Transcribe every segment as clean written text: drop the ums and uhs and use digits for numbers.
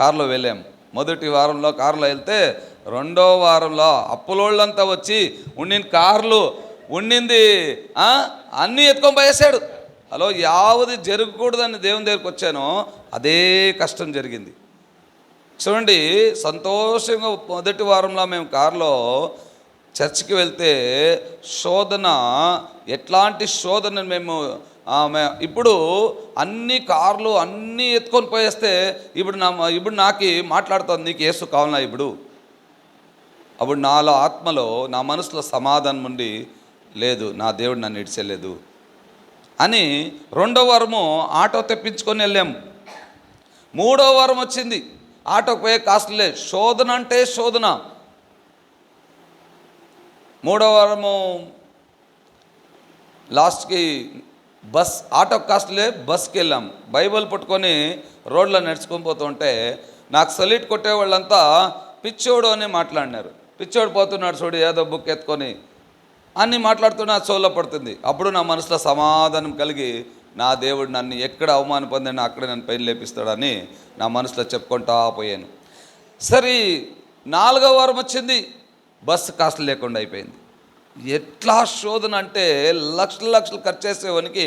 కారులో వెళ్ళాము. మొదటి వారంలో కారులో వెళ్తే రెండో వారంలో అప్పులోళ్ళంతా వచ్చి ఉండిన కార్లు ఉండింది అన్నీ ఎత్తుకొని పోయేసాడు. హలో, యావది జరగకూడదని దేవుని దగ్గరికి వచ్చానో అదే కష్టం జరిగింది. చూడండి, సంతోషంగా మొదటి వారంలో మేము కారులో చర్చికి వెళ్తే శోధన, ఎట్లాంటి శోధన మేము ఇప్పుడు అన్ని కార్లు అన్నీ ఎత్తుకొని పోయేస్తే ఇప్పుడు నాకు మాట్లాడుతుంది, నీకు యేసు కావాలన్నా ఇప్పుడు? అప్పుడు నాలో ఆత్మలో, నా మనసులో సమాధానం ఉండి, లేదు, నా దేవుడు నన్ను ఇడిచేయలేదు అని రెండో వారము ఆటో తెప్పించుకొని వెళ్ళాము. మూడో వారం వచ్చింది, ఆటోకి పోయే కాస్ట్ లేదు. శోధన అంటే శోధన. మూడో వారము లాస్ట్కి ఆటో కాస్ట్లే బస్కి వెళ్ళాం. బైబిల్ పట్టుకొని రోడ్లో నడుచుకొని పోతుంటే నాకు సలీట్ కొట్టే వాళ్ళంతా పిచ్చోడు అని మాట్లాడినారు. పిచ్చోడు పోతున్నాడు చూడు, ఏదో బుక్ ఎత్తుకొని అన్నీ మాట్లాడుతున్నా చెవులో పడుతుంది. అప్పుడు నా మనసులో సమాధానం కలిగి, నా దేవుడు నన్ను ఎక్కడ అవమానం పొందానో అక్కడే నన్ను పైన లేపిస్తాడని నా మనసులో చెప్పుకుంటా పోయాను. సరే, 4వ వారం వచ్చింది, బస్సు కాస్ట్ లేకుండా అయిపోయింది. ఎట్లా శోధన అంటే లక్షలు ఖర్చు చేసేవానికి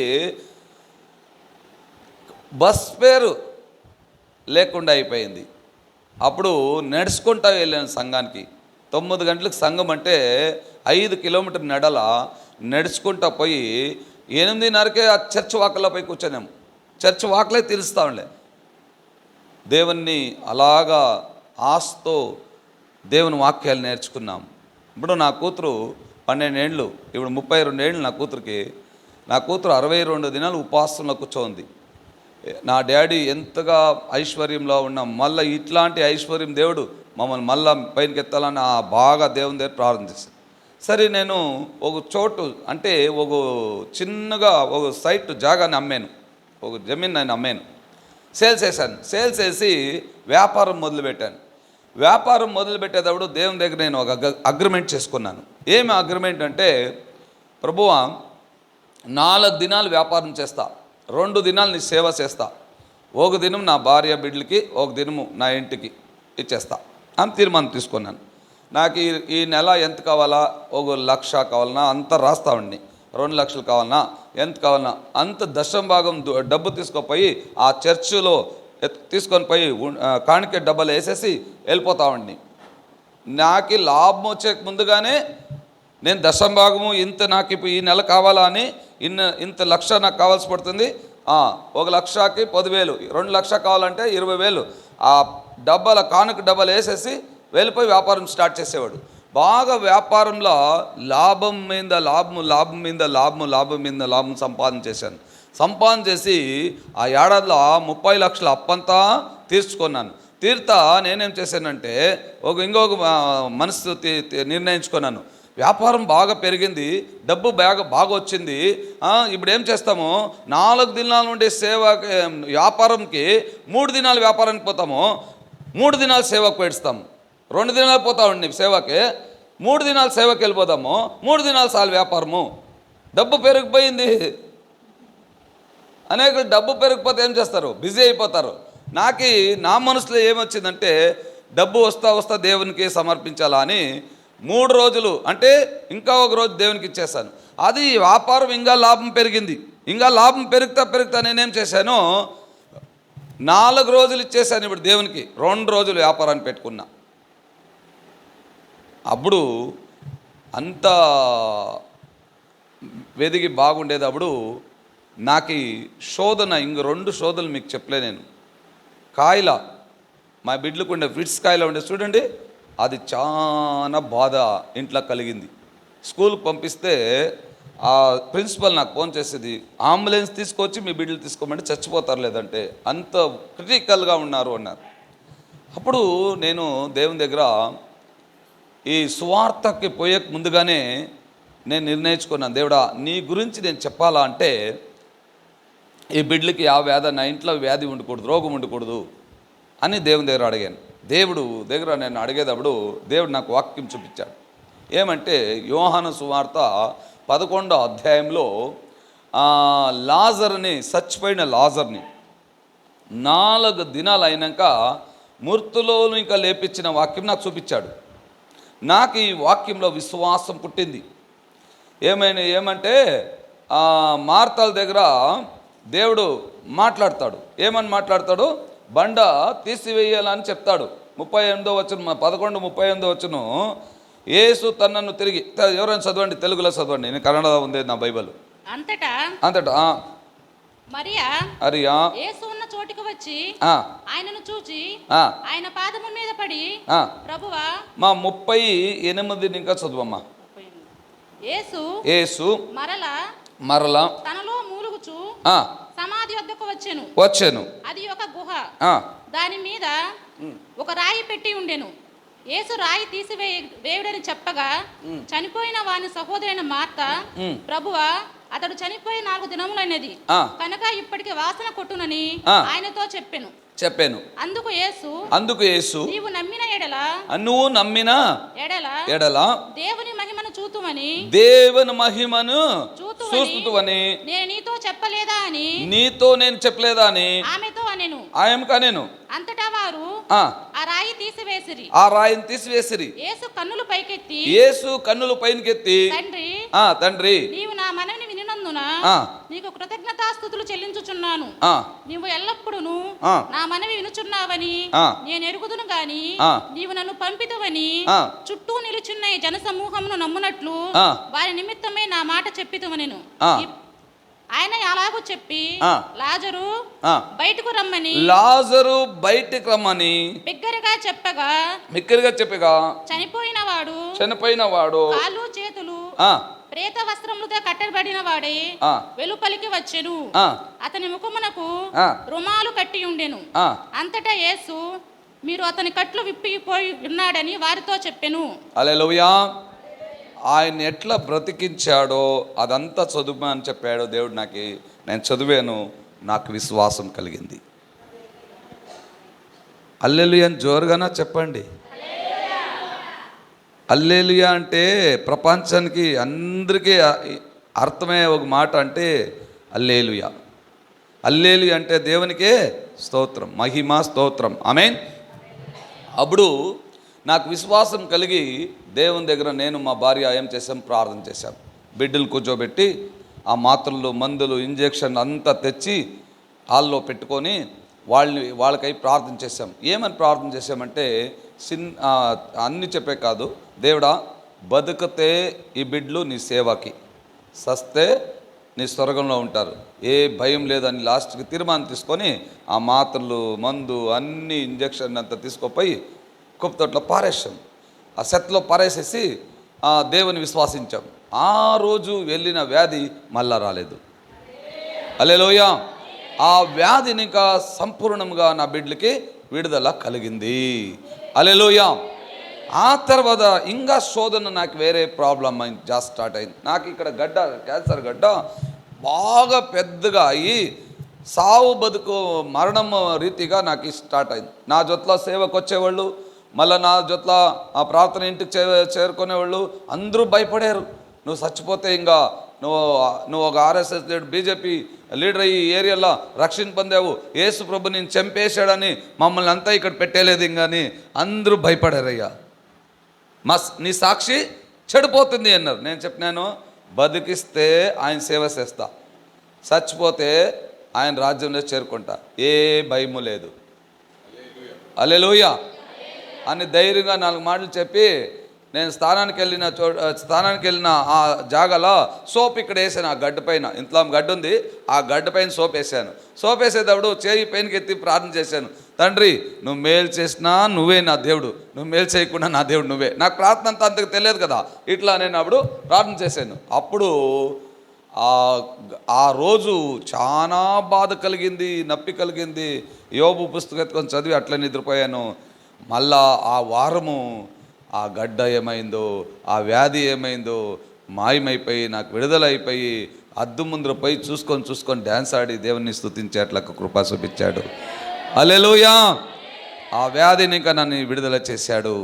బస్ పేరు లేకుండా అయిపోయింది. అప్పుడు నడుచుకుంటా వెళ్ళాను సంఘానికి. 9 గంటలకు సంఘం అంటే 5 కిలోమీటర్ నడల నడుచుకుంటా పోయి 8:30కే ఆ చర్చ్ వాకల్లో పోయి కూర్చొన్నాము. చర్చ్ వాకలే తెలుస్తాంలే. దేవుణ్ణి అలాగా ఆశతో దేవుని వాక్యాలు నేర్చుకున్నాం. ఇప్పుడు నా కూతురు 12 ఏళ్ళు, ఇప్పుడు 32 ఏళ్ళు నా కూతురికి. నా కూతురు 62 దినాలు ఉపవాసంలో కూర్చోంది. నా డాడీ ఎంతగా ఐశ్వర్యంలో ఉన్నాం, మళ్ళీ ఇట్లాంటి ఐశ్వర్యం దేవుడు మమ్మల్ని మళ్ళీ పైనకి ఎత్తాలని బాగా దేవుని దగ్గర ప్రార్థిస్తాను. సరే, నేను ఒక చోటు అంటే ఒక చిన్నగా ఒక సైట్ జాగాని అమ్మాను, ఒక జమీన్ నేను అమ్మాను, సేల్స్ చేశాను. సేల్స్ చేసి వ్యాపారం మొదలుపెట్టాను. వ్యాపారం మొదలుపెట్టేటప్పుడు దేవుని దగ్గర నేను ఒక అగ్రిమెంట్ చేసుకున్నాను. ఏమి అగ్రిమెంట్ అంటే, ప్రభువా, 4 దినాలు వ్యాపారం చేస్తా, 2 దినాలు నీ సేవ చేస్తా, 1 దినం నా భార్య బిడ్డలకి, 1 దినము నా ఇంటికి ఇచ్చేస్తా అని తీర్మానం తీసుకున్నాను. నాకు ఈ నెల ఎంత కావాలా, 1 లక్ష కావాలన్నా అంత రాస్తా ఉండి, 2 లక్షలు కావాలన్నా ఎంత కావాలన్నా అంత దశంభాగం డబ్బు తీసుకుపోయి ఆ చర్చిలో తీసుకొని పోయి కాணிక డబ్బలు వేసేసి వెళ్ళిపోతా ఉండి, నాకు లాభం వచ్చే ముందుగానే నేను దశంభాగము ఇంత నాకు ఇప్పుడు ఈ నెల కావాలా అని ఇంత లక్ష నాకు కావాల్సి పడుతుంది. 1 లక్షకి 10,000, 2 లక్షలు కావాలంటే 20,000 ఆ డబ్బాల కానుక డబ్బలు వేసేసి వెళ్ళిపోయి వ్యాపారం స్టార్ట్ చేసేవాడు. బాగా వ్యాపారంలో లాభం మీద లాభం సంపాదన చేశాను. సంపాదన చేసి ఆ ఏడాదిలో 30 లక్షల అప్పంతా తీర్చుకున్నాను. తీర్తా నేనేం చేశానంటే ఇంకొక మనసు నిర్ణయించుకున్నాను. వ్యాపారం బాగా పెరిగింది, డబ్బు బాగా వచ్చింది. ఇప్పుడు ఏం చేస్తాము, 4 దినాల నుండి వ్యాపారంకి 3 దినాలు వ్యాపారానికి పోతాము, 3 దినాలు సేవకు పెడతాము. 2 దినాలు పోతా ఉండి సేవకి, 3 దినాలు సేవకి వెళ్ళిపోతాము, 3 దినాలు చాలు వ్యాపారము. డబ్బు పెరిగిపోయింది. అనేకులు డబ్బు పెరిగిపోతే ఏం చేస్తారు, బిజీ అయిపోతారు. నా మనసులో ఏమొచ్చిందంటే, డబ్బు వస్తా దేవునికి సమర్పించాలా అని 3 రోజులు అంటే ఇంకా 1 రోజు దేవునికి ఇచ్చేసాను. అది వ్యాపారం ఇంకా లాభం పెరిగింది. ఇంకా లాభం పెరుగుతా నేనేం చేశాను, 4 రోజులు ఇచ్చేసాను ఇప్పుడు దేవునికి, 2 రోజులు వ్యాపారాన్ని పెట్టుకున్నా. అప్పుడు అంత వెదిగి బాగుండేది. అప్పుడు నాకు శోధన, ఇంక 2 శోధనలు మీకు చెప్పలే నేను. కాయల మా బిడ్డలకు ఉండే ఫిట్స్ కాయలు ఉండే చూడండి, అది చాలా బాధ ఇంట్లో కలిగింది. స్కూల్కి పంపిస్తే ఆ ప్రిన్సిపల్ నాకు ఫోన్ చేసేది, అంబులెన్స్ తీసుకొచ్చి మీ బిడ్డలు తీసుకోమంటే చచ్చిపోతారు, లేదంటే అంత క్రిటికల్గా ఉన్నారు అన్నారు. అప్పుడు నేను దేవుని దగ్గర ఈ సువార్తకి పోయే ముందుగానే నేను నిర్ణయించుకున్నాను, దేవుడా నీ గురించి నేను చెప్పాలా అంటే ఈ బిడ్డలకి ఆ వ్యాధి, నా ఇంట్లో వ్యాధి ఉండకూడదు, రోగం ఉండకూడదు అని దేవుని దగ్గర అడిగాను. దేవుడు దగ్గర నేను అడిగేటప్పుడు దేవుడు నాకు వాక్యం చూపించాడు. ఏమంటే యోహాను సువార్త 11వ అధ్యాయంలో లాజర్ని, చచ్చిపోయిన లాజర్ని 4 దినాలు అయినాక మృతులను ఇంకా లేపించిన వాక్యం నాకు చూపించాడు. నాకు ఈ వాక్యంలో విశ్వాసం పుట్టింది. ఏమంటే మార్తల దగ్గర దేవుడు మాట్లాడతాడు. ఏమని మాట్లాడతాడు? బండ తీసివేయాలని చెప్తాడు. 38వ వచనం, 11:38 వచనం, యేసు తనను తిరిగి, ఎవరైనా చదవండి, తెలుగులో చదవండి, నేను కన్నడ ఉంది నా బైబిల్. అంతటా మరియా యేసు ఉన్న చోటికి వచ్చి ఆయనను చూచి ఆయన పాదముల మీద పడి, ప్రభువా, మా 38 ఇంకా చదువమ్మా. యేసు మరలా తనలో మూలుగుచు సమాధి వద్దకు వచ్చెను. అది ఒక గుహ, దాని మీద ఒక రాయి పెట్టి ఉండెను. యేసు రాయి తీసివేయుడని చెప్పగా చనిపోయిన వాని సహోదరైన మార్త, ప్రభువా, అతడు చనిపోయి 4 దినములైనది కనుక ఇప్పటికి వాసన కొట్టునని ఆయనతో చెప్పాను. అందుకు యేసు నువ్వు నమ్మిన ఎడల దేవుని మహిమను చూతువని నేను నీతో చెప్పలేదా అని ఆమెతో అనెను. అంతటా వారు ఆ రాయిని తీసివేసిరి. యేసు కన్నులు పైకెత్తి తండ్రి, నీవు నా మనవిని వినినందున నీకు కృతజ్ఞతాస్తుతులు చెల్లించుచున్నాను. నీవు ఎల్లప్పుడూ నా మనవి వినుచున్నావని నేను ఎరుగుదును గాని నీవు నన్ను పంపితువని చుట్టూ నిలుచున్న ఈ జన సమూహమును నమ్మునట్లు వారి నిమిత్తమే నా మాట చెప్పితువనెను. ఆయన అలాగూ చెప్పి లాజరు బయటకు రమ్మని బిగ్గరగా చెప్పగా చనిపోయిన వాడు కాళ్ళు చేతులు ప్రేత వస్త్రములతో కట్టబడిన వాడే వెలుపలికి వచ్చెను. అతని ముఖమునకు రుమాలు కట్టి ఉండెను. అంతటా యేసు, మీరు అతని కట్లు విప్పిపోయి ఉన్నాడని వారితో చెప్పెను. హల్లెలూయా. ఆయన ఎట్లా బ్రతికించాడో అదంతా చదువు అని చెప్పాడో దేవుడు నేను చదివాను, నాకు విశ్వాసం కలిగింది. హల్లెలూయా అని జోరుగానా చెప్పండి. హల్లెలూయా అంటే ప్రపంచానికి అందరికీ అర్థమయ్యే ఒక మాట అంటే హల్లెలూయా. హల్లెలూయా అంటే దేవునికే స్తోత్రం, మహిమ స్తోత్రం. ఆమేన్. అప్పుడు నాకు విశ్వాసం కలిగి దేవుని దగ్గర నేను మా భార్య ఏం చేసాం, ప్రార్థన చేశాం. బిడ్డలు కూర్చోబెట్టి ఆ మాత్రలు, మందులు, ఇంజెక్షన్ అంతా తెచ్చి హాల్లో పెట్టుకొని వాళ్ళకై ప్రార్థన చేశాం. ఏమని ప్రార్థన చేశామంటే అన్నీ చెప్పే కాదు, దేవుడా, బతుకుతే ఈ బిడ్డలు నీ సేవకి, సస్తే నీ స్వర్గంలో ఉంటారు, ఏ భయం లేదని లాస్ట్కి తీర్మానం తీసుకొని ఆ మాత్రలు, మందు, అన్ని ఇంజెక్షన్ అంతా తీసుకుపోయి కుప్పతోట్లో పారేసాం. ఆ సెత్లో పారేసేసి దేవుని విశ్వాసించాం. ఆ రోజు వెళ్ళిన వ్యాధి మళ్ళా రాలేదు. హల్లెలూయా. ఆ వ్యాధిని ఇంకా సంపూర్ణంగా నా బిడ్డలకి విడుదల కలిగింది. హల్లెలూయా. ఆ తర్వాత ఇంకా శోధన, నాకు వేరే ప్రాబ్లం స్టార్ట్ అయింది. నాకు ఇక్కడ క్యాన్సర్ గడ్డ బాగా పెద్దగా అయ్యి సావు బతుకు మరణం రీతిగా నాకు స్టార్ట్ అయింది. నా జొత్లో సేవకు వచ్చేవాళ్ళు, మళ్ళీ నా జొత్లో ఆ ప్రార్థన ఇంటికి చేరుకునేవాళ్ళు అందరూ భయపడారు. నువ్వు చచ్చిపోతే ఇంకా నువ్వు ఒక ఆర్ఎస్ఎస్ లీడర్, బీజేపీ లీడర్ ఈ ఏరియాలో రక్షణ పొందావు, యేసు ప్రభు నేను చంపేశాడని మమ్మల్ని అంతా ఇక్కడ పెట్టేలేదు ఇంకాని అందరూ భయపడారయ్యా. నీ సాక్షి చెడిపోతుంది అన్నారు. నేను చెప్పినాను, బతికిస్తే ఆయన సేవ చేస్తా, చచ్చిపోతే ఆయన రాజ్యంలో చేరుకుంటా, ఏ భయము లేదు. హల్లెలూయా అని ధైర్యంగా 4 మాటలు చెప్పి నేను స్థానానికి వెళ్ళిన ఆ జాగాలో సోప్ ఇక్కడ వేసాను. ఆ గడ్డ పైన ఇంట్లో గడ్డ ఉంది, ఆ గడ్డ పైన సోప్ వేసాను. సోప్ వేసేటప్పుడు చేయి పైనకి ఎత్తి ప్రార్థన చేశాను. తండ్రి, నువ్వు మేలు చేసినా నువ్వే నా దేవుడు, నువ్వు మేలు చేయకుండా నా దేవుడు నువ్వే. నాకు ప్రార్థన అంతా అంతకు తెలియదు కదా, ఇట్లా నేను అప్పుడు ప్రార్థన చేశాను. అప్పుడు ఆ రోజు చాలా బాధ కలిగింది, నొప్పి కలిగింది. యోబు పుస్తకం ఎత్తుకొని చదివి అట్లా నిద్రపోయాను. మళ్ళా ఆ వారము ఆ గడ్డ ఏమైందో, ఆ వ్యాధి ఏమైందో మాయమైపోయి నాకు విడుదలైపోయి అద్దు ముందర పోయి చూసుకొని డ్యాన్స్ ఆడి దేవుని స్తుతించే అట్లా కృప చూపించాడు. హల్లెలూయా. ఆ వ్యాధిని ఇంకా నన్ను విడుదల చేశాడు.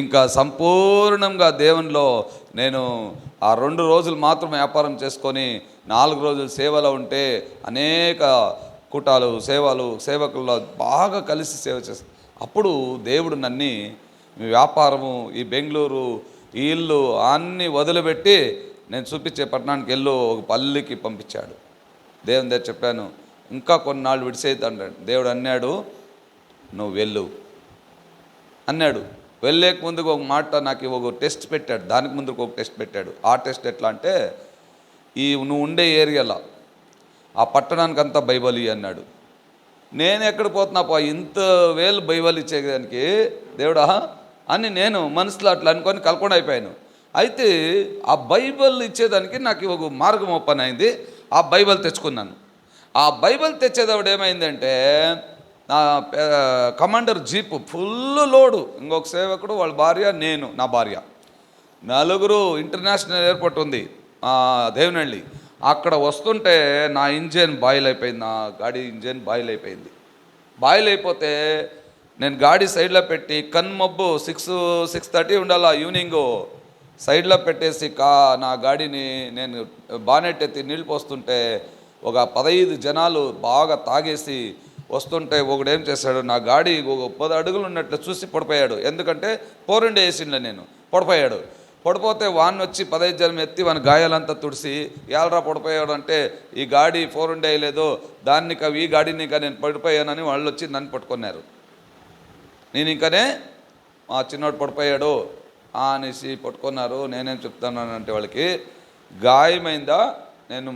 ఇంకా సంపూర్ణంగా దేవునిలో నేను ఆ 2 రోజులు మాత్రం వ్యాపారం చేసుకొని 4 రోజులు సేవలో ఉంటే అనేక కూటాలు, సేవకుల్లో బాగా కలిసి సేవ అప్పుడు దేవుడు నన్ను మీ వ్యాపారము, ఈ బెంగళూరు, ఈ ఇల్లు అన్నీ వదిలిపెట్టి నేను చూపించే పట్టణానికి ఒక పల్లికి పంపించాడు. దేవుని దగ్గర చెప్పాను, ఇంకా కొన్నాళ్ళు విడిసేద్దాడు. దేవుడు అన్నాడు, నువ్వు వెళ్ళు అన్నాడు. వెళ్ళేక ముందుకు ఒక మాట నాకు ఒక టెస్ట్ పెట్టాడు. దానికి ముందుకు ఒక టెస్ట్ పెట్టాడు. ఆ టెస్ట్ ఎట్లా అంటే, నువ్వు ఉండే ఏరియాలో ఆ పట్టణానికి అంతా బైబిల్ అన్నాడు. నేను ఎక్కడ పోతున్నాపా, ఇంత వేలు బైబిల్ ఇచ్చేదానికి దేవుడా అని నేను మనసులో అట్లా అనుకొని కలకుండా అయిపోయాను. అయితే ఆ బైబిల్ ఇచ్చేదానికి నాకు ఒక మార్గం ఓపెన్ అయింది. ఆ బైబిల్ తెచ్చుకున్నాను. ఆ బైబిల్ తెచ్చేటప్పుడు ఏమైందంటే, నా కమాండర్ జీపు ఫుల్ లోడు, ఇంకొక సేవకుడు, వాళ్ళ భార్య, నేను, నా భార్య, నలుగురు. ఇంటర్నేషనల్ ఎయిర్పోర్ట్ ఉంది దేవనహళ్ళి. అక్కడ వస్తుంటే నా ఇంజన్ బాయిల్ అయిపోయింది. నా గాడి ఇంజన్ బాయిల్ అయిపోయింది. బాయిల్ అయిపోతే నేను గాడి సైడ్లో పెట్టి కన్మబ్బు 6:30 ఉండాల ఈవినింగు, సైడ్లో పెట్టేసి నా గాడిని నేను బానెట్ ఎత్తి నీళ్ళు పోస్తుంటే ఒక 15 జనాలు బాగా తాగేసి వస్తుంటే ఒకడేం చేశాడు, నా గాడి ఒక 10 అడుగులు ఉన్నట్లు చూసి పడిపోయాడు. ఎందుకంటే పోరుండే వేసిండే నేను. పడిపోతే వాడిని వచ్చి 15 జనం ఎత్తి వాని గాయాలంతా తుడిసి, ఏలరా పడిపోయాడు అంటే, ఈ గాడి పోరుండే వేయలేదు, ఈ గాడిని ఇంకా నేను పడిపోయానని వాళ్ళు వచ్చి నన్ను పట్టుకున్నారు. నేను ఇంకనే మా చిన్నోడు పడిపోయాడు అనేసి పట్టుకున్నారు. నేనేం చెప్తానంటే వాళ్ళకి, గాయమైందా నేను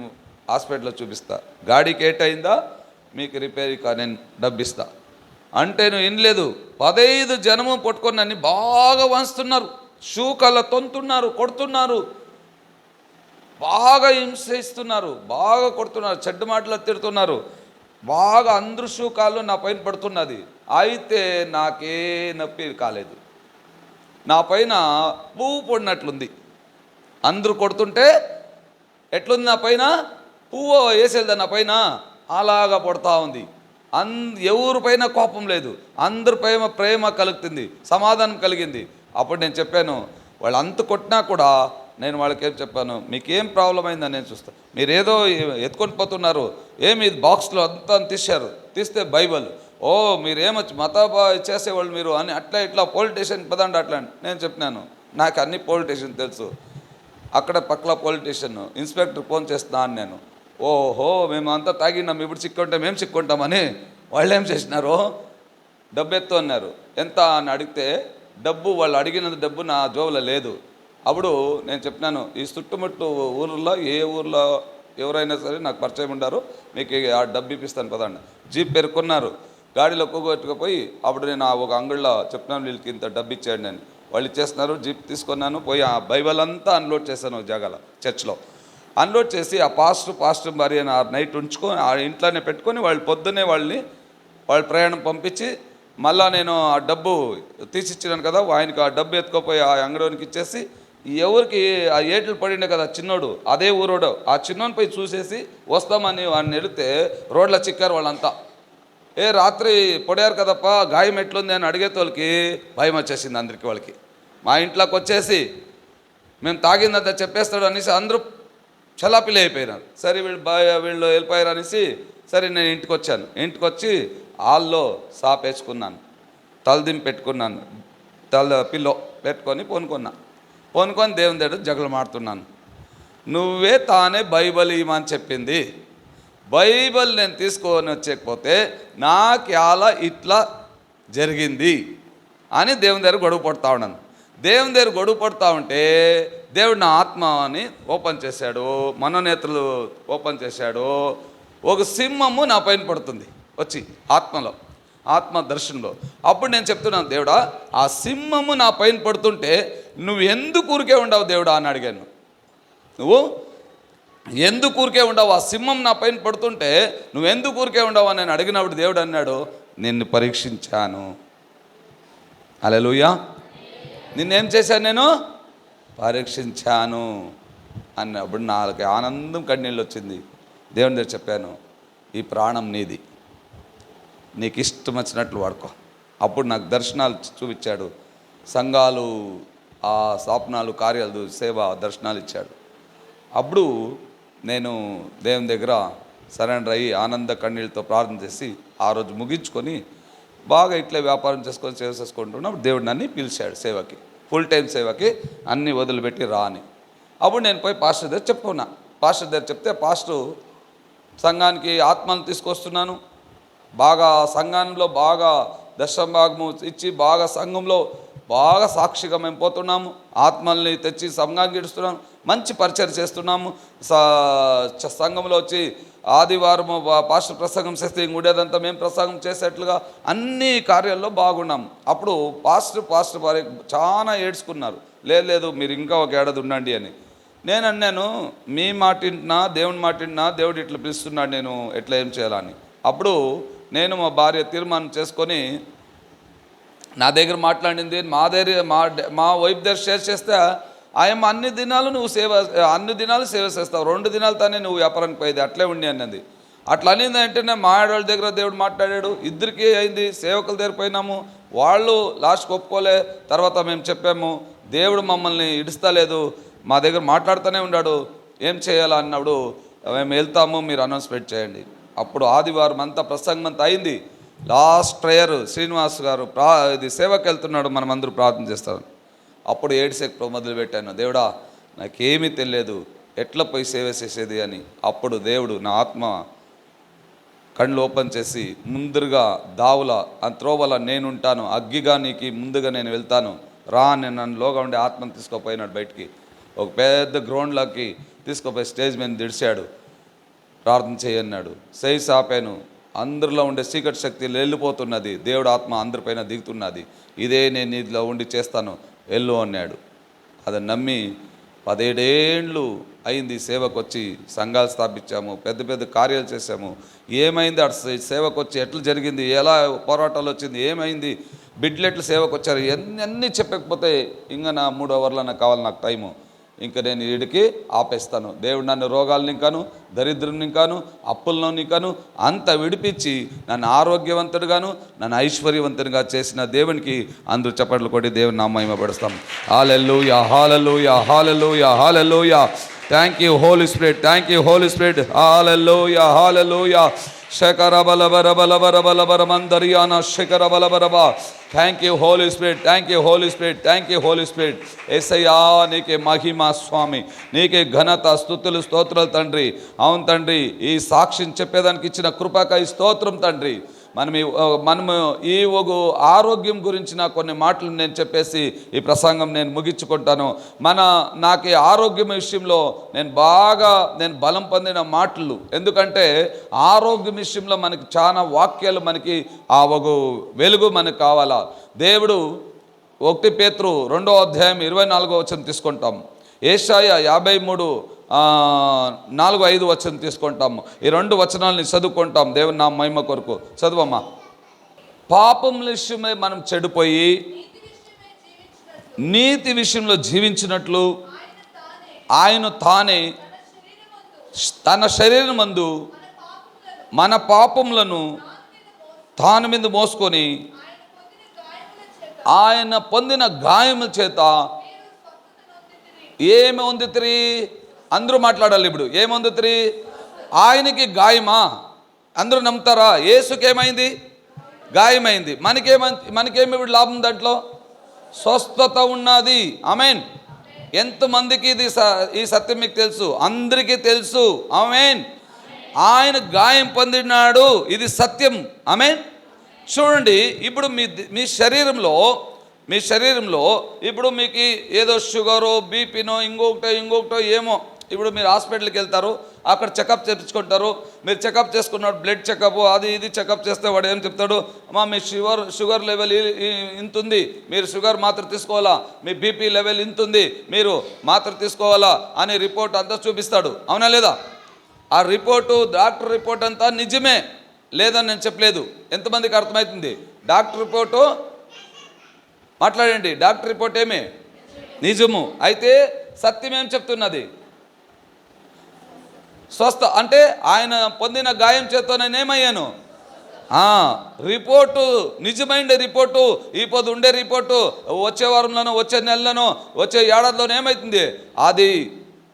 హాస్పిటల్లో చూపిస్తా, గాడికి ఏటైందా మీకు రిపేర్గా నేను డబ్బిస్తా అంటే నువ్వు వినలేదు. 15 జనము పట్టుకొని నన్ను బాగా వంచుతున్నారు, షూకల్ల తొంతున్నారు, కొడుతున్నారు, బాగా హింసిస్తున్నారు, బాగా కొడుతున్నారు, చెడ్డ మాటలు తిడుతున్నారు, బాగా అందరు షూకాళ్ళు నా పైన పడుతున్నది. అయితే నాకే నొప్పి కాలేదు, నా పైన పువ్వు పడినట్లుంది. అందరూ కొడుతుంటే ఎట్లుంది, నా పైన పువ్వు వేసేదా నా పైన అలాగా పడుతూ ఉంది. ఎవరిపైన కోపం లేదు, అందరిపై ప్రేమ కలుగుతుంది, సమాధానం కలిగింది. అప్పుడు నేను చెప్పాను, వాళ్ళు అంత కొట్టినా కూడా నేను వాళ్ళకి ఏం చెప్పాను, మీకేం ప్రాబ్లం అయిందని నేను చూస్తాను, మీరు ఏదో ఎత్తుకొని పోతున్నారు, ఏమి బాక్స్లో అంతా తీస్తే బైబిల్, మీరేమొచ్చి చేసేవాళ్ళు మీరు అని అట్లా ఇట్లా పోలీస్ స్టేషన్ పదండి అట్లా నేను చెప్పినాను. నాకు అన్ని పోలీస్ స్టేషన్ తెలుసు, అక్కడ పక్కల పోలీస్ స్టేషన్ ఇన్స్పెక్టర్ ఫోన్ చేస్తున్నాను నేను. ఓహో మేము అంతా తాగినాం, ఇప్పుడు చిక్కుంటే మేము చిక్కుంటామని వాళ్ళు ఏం చేసినారు, డబ్బు ఎత్తు అన్నారు. ఎంత అని అడిగితే వాళ్ళు అడిగినంత డబ్బు నా జోబులో లేదు. అప్పుడు నేను చెప్పినాను, ఈ చుట్టుముట్టు ఊర్లో ఏ ఊర్లో ఎవరైనా సరే నాకు పరిచయం ఉండారు, మీకు ఆ డబ్బు ఇప్పిస్తాను పదండి. జీప్ పెరుక్కున్నారు, గాడిలో కొట్టుకుపోయి అప్పుడు నేను ఒక అంగడిలో చెప్పినాను, వీళ్ళకి ఇంత డబ్బు ఇచ్చాడు నేను. వాళ్ళు ఇచ్చేస్తున్నారు. జీప్ తీసుకున్నాను, పోయి ఆ బైబిల్ అంతా అన్లోడ్ చేశాను జాగాల చర్చ్లో. అన్లోడ్ చేసి ఆ పాస్టర్ భార్య నైట్ ఉంచుకొని ఆ ఇంట్లోనే పెట్టుకొని వాళ్ళు పొద్దున్నే వాళ్ళ ప్రయాణం పంపించి మళ్ళీ నేను ఆ డబ్బు తీసిచ్చినాను కదా, ఆయనకి ఆ డబ్బు ఎత్తుకోపోయి ఆ అంగడికి ఇచ్చేసి, ఎవరికి ఆ ఏట్లు పడిండే కదా చిన్నోడు, అదే ఊరోడు, ఆ చిన్నోని పోయి చూసేసి వస్తామని వాడిని వెళితే రోడ్లో చిక్కారు వాళ్ళంతా. రాత్రి పొడారు కదప్ప, గాయం ఎట్లుంది అని అడిగేతోళ్ళకి భయం వచ్చేసింది అందరికీ. వాళ్ళకి మా ఇంట్లోకి వచ్చేసి మేము తాగిందంతా చెప్పేస్తాడు అనేసి అందరూ చలాపిల్లి అయిపోయినారు. సరే వీళ్ళు వెళ్ళిపోయారు అనేసి సరే నేను ఇంటికి వచ్చి హాల్లో సాపేసుకున్నాను, తలదింపు పెట్టుకున్నాను, పిల్లో పెట్టుకొని పోనుకొని దేవుని దగ్గర జగలు మాడుతున్నాను. నువ్వే తానే బైబిల్ ఇవ్వమని చెప్పింది, బైబిల్ నేను తీసుకొని వచ్చేకపోతే నాకు అలా ఇట్లా జరిగింది అని దేవుని దగ్గర గొడవ పడుతూ ఉన్నాను. దేవుని దగ్గర గొడవ పడుతూ ఉంటే దేవుడు నా ఆత్మని ఓపెన్ చేశాడు, మనోనేత్రులు ఓపెన్ చేశాడు. ఒక సింహము నా పైన పడుతుంది వచ్చి ఆత్మ దర్శనంలో. అప్పుడు నేను చెప్తున్నాను, దేవుడా ఆ సింహము నా పైన పడుతుంటే నువ్వు ఎందుకు ఊరికే ఉండవు దేవుడా అని అడిగాను. నువ్వు ఎందుకు ఊరికే ఉండవు, ఆ సింహం నా పైన పడుతుంటే నువ్వు ఎందుకు ఊరికే ఉండవు అని నేను అడిగినప్పుడు దేవుడు అన్నాడు, నిన్ను పరీక్షించాను. హల్లెలూయా. నిన్నేం చేశాను, నేను పరీక్షించాను అన్నప్పుడు నాకు ఆనందం కన్నీళ్ళు వచ్చింది. దేవుని దగ్గర చెప్పాను, ఈ ప్రాణం నీది, నీకు ఇష్టం వచ్చినట్లు వాడుకో. అప్పుడు నాకు దర్శనాలు చూపించాడు, సంఘాలు, ఆ స్వప్నాలు, కార్యాలు, సేవ దర్శనాలు ఇచ్చాడు. అప్పుడు నేను దేవుని దగ్గర సరెండర్ అయ్యి ఆనంద కన్నీళ్ళతో ప్రార్థన చేసి ఆ రోజు ముగించుకొని బాగా ఇట్లే వ్యాపారం చేసుకొని సేవ చేసుకుంటున్నప్పుడు దేవుడు నన్ను పిలిచాడు సేవకి, ఫుల్ టైం సేవకి, అన్నీ వదిలిపెట్టి రా అని. అప్పుడు నేను పోయి పాస్టర్ దగ్గర చెప్పుకున్నా. పాస్టర్ దగ్గర చెప్తే పాస్టర్ సంఘానికి ఆత్మను తీసుకొస్తున్నాను, బాగా సంఘంలో బాగా దశంభాగము ఇచ్చి బాగా సంఘంలో బాగా సాక్షిగా మేము పోతున్నాము, ఆత్మల్ని తెచ్చి సంఘానికి ఇడుస్తున్నాము, మంచి పరిచయం చేస్తున్నాము, సంఘంలో వచ్చి ఆదివారం పాస్టర్ ప్రసంగం చేస్తే ఉండేదంతా మేము ప్రసంగం చేసేట్లుగా అన్ని కార్యాల్లో బాగున్నాము. అప్పుడు పాస్టర్ వారి చాలా ఏడ్చుకున్నారు, లేదు మీరు ఇంకా ఒక ఏడాది ఉండండి అని. నేను అన్నాను, మీ మాట వింటున్నా, దేవుని మాట వింటున్నా, దేవుడు ఇట్లా పిలుస్తున్నాడు, నేను ఎట్లా ఏం చేయాలని. అప్పుడు నేను మా భార్య తీర్మానం చేసుకొని నా దగ్గర మాట్లాడింది, మా వైఫ్ దగ్గర షేర్ చేస్తే ఆయమ్మ అన్ని దినాలు సేవ చేస్తావు, 2 దినాలతోనే నువ్వు వ్యాపారానికి పోయేది, అట్లే ఉండి అన్నది. అట్లా అనింది అంటేనే మా ఆడవాళ్ళ దగ్గర దేవుడు మాట్లాడాడు, ఇద్దరికి అయింది. సేవకుల దగ్గర పోయినాము, వాళ్ళు లాస్ట్కి ఒప్పుకోలే. తర్వాత మేము చెప్పాము, దేవుడు మమ్మల్ని ఇడుస్తలేదు, మా దగ్గర మాట్లాడుతూనే ఉన్నాడు, ఏం చేయాలా అన్నప్పుడు మేము వెళ్తాము, మీరు అనౌన్స్మెంట్ చేయండి. అప్పుడు ఆదివారం అంతా ప్రసంగం అంతా అయింది. లాస్ట్ ప్రేయర్ శ్రీనివాస్ గారు ఇది సేవకి వెళ్తున్నాడు, మనం అందరూ ప్రార్థన చేస్తాం. అప్పుడు ఏడ్సేకు మొదలుపెట్టాను, దేవుడా నాకేమీ తెలియదు, ఎట్లా పోయి సేవ చేసేది అని. అప్పుడు దేవుడు నా ఆత్మ కళ్ళు ఓపెన్ చేసి, ముందుగా దావుల త్రోవల నేనుంటాను, అగ్గిగా నీకు ముందుగా నేను వెళ్తాను రా అని నన్ను లోగా ఉండే ఆత్మను తీసుకుపోయినాడు బయటికి. ఒక పెద్ద గ్రౌండ్లోకి తీసుకుపోయి స్టేజ్ మీద దిడిచాడు, ప్రార్థన చేయన్నాడు. సై సాపాను, అందరిలో ఉండే చీకటి శక్తి వెళ్ళిపోతున్నది, దేవుడు ఆత్మ అందరిపైన దిగుతున్నది, ఇదే నేను ఇందులో ఉండి చేస్తాను, వెళ్ళు అన్నాడు. అది నమ్మి 17 ఏళ్ళు అయింది సేవకు వచ్చి, సంఘాలు స్థాపించాము, పెద్ద పెద్ద కార్యాలు చేశాము. ఏమైంది అటు సేవకు వచ్చి, ఎట్లా జరిగింది, ఎలా పోరాటాలు వచ్చింది, ఏమైంది, బిడ్లెట్లు సేవకు వచ్చారు, అన్నీ చెప్పకపోతే ఇంకా నా 3 అవర్లు నాకు కావాలి నాకు టైము. ఇంకా నేను వీడికి ఆపేస్తాను. దేవుడు నన్ను రోగాలను ఇంకాను, దరిద్రం ఇంకాను, అప్పులను ఇంకాను అంత విడిపించి నన్ను ఆరోగ్యవంతుడుగాను, నన్ను ఐశ్వర్యవంతునిగా చేసిన దేవునికి అందరూ చప్పట్లు కొట్టి దేవుని నామం మహిమపరుస్తాం. Hallelujah, hallelujah, hallelujah, hallelujah. Thank you Holy Spirit, thank you Holy Spirit. Hallelujah, hallelujah. శకర బల బర బల బర బల బర మందరియాన శకర బల బరబా. Thank you Holy Spirit, thank you Holy Spirit, thank you Holy Spirit. యేసయ్యా నీకే మహిమ స్వామి, నీకే ఘనత, స్తుతులు, స్తోత్రాలు తండ్రి. అవును తండ్రి, ఈ సాక్ష్యం చెప్పేదానికి ఇచ్చిన కృపకై స్తోత్రం తండ్రి. మనము ఈ ఒక ఆరోగ్యం గురించిన కొన్ని మాటలు నేను చెప్పేసి ఈ ప్రసంగం నేను ముగించుకుంటాను. నాకు ఆరోగ్యం విషయంలో నేను బలం పొందిన మాటలు, ఎందుకంటే ఆరోగ్యం విషయంలో మనకి చాలా వాక్యాలు, మనకి ఆ ఒక వెలుగు మనకు కావాలా. దేవుడు 1 పేతురు 2వ అధ్యాయం 24వ వచనం తీసుకుంటాం, యెషయా 53:4-5 వచనం తీసుకుంటాము. ఈ 2 వచనాలని చదువుకుంటాం దేవుని నా మహిమ కొరకు. చదువమ్మా. పాపం విషయమై మనం చెడిపోయి నీతి విషయంలో జీవించినట్లు ఆయన తానే తన శరీరం మందు మన పాపములను తాను మీద మోసుకొని ఆయన పొందిన గాయముల చేత ఏమి ఉంది అందరూ మాట్లాడాలి ఇప్పుడు. ఏముంది? ఆయనకి గాయమా? అందరూ నమ్ముతారా? యేసుకి ఏమైంది? గాయమైంది. మనకేమి ఇప్పుడు లాభం? దాంట్లో స్వస్థత ఉన్నది. ఆమేన్. ఎంతమందికి ఈ సత్యం మీకు తెలుసు? అందరికీ తెలుసు. ఆమేన్. ఆయన గాయం పొందినాడు, ఇది సత్యం. ఆమేన్. చూడండి, ఇప్పుడు మీ శరీరంలో ఇప్పుడు మీకు ఏదో షుగరో, బీపీనో, ఇంకొకటో ఏమో. ఇప్పుడు మీరు హాస్పిటల్కి వెళ్తారు, అక్కడ చెకప్ చేయించుకుంటారు. మీరు చెకప్ చేసుకున్నాడు, బ్లడ్ చెకప్, అది ఇది చెకప్ చేస్తే వాడు ఏం చెప్తాడు? అమ్మా మీ షుగర్ లెవెల్ ఇంత ఉంది, మీరు షుగర్ మాత్ర తీసుకోవాలా, మీ బీపీ లెవెల్ ఇంత ఉంది, మీరు మాత్ర తీసుకోవాలా అని రిపోర్ట్ అంతా చూపిస్తాడు. అవునా లేదా? ఆ రిపోర్టు, డాక్టర్ రిపోర్ట్ అంతా నిజమే, లేదని నేను చెప్పలేదు. ఎంతమందికి అర్థమవుతుంది? డాక్టర్ రిపోర్టు మాట్లాడండి. డాక్టర్ రిపోర్ట్ ఏమే నిజము. అయితే సత్యం ఏం చెప్తున్నది? స్వస్థ అంటే ఆయన పొందిన గాయం చేత నేనేమయ్యాను? రిపోర్టు నిజమైన రిపోర్టు, ఈ పొద్దు ఉండే రిపోర్టు వచ్చే వారంలోనో, వచ్చే నెలలోనో, వచ్చే ఏడాదిలోనో ఏమవుతుంది? అది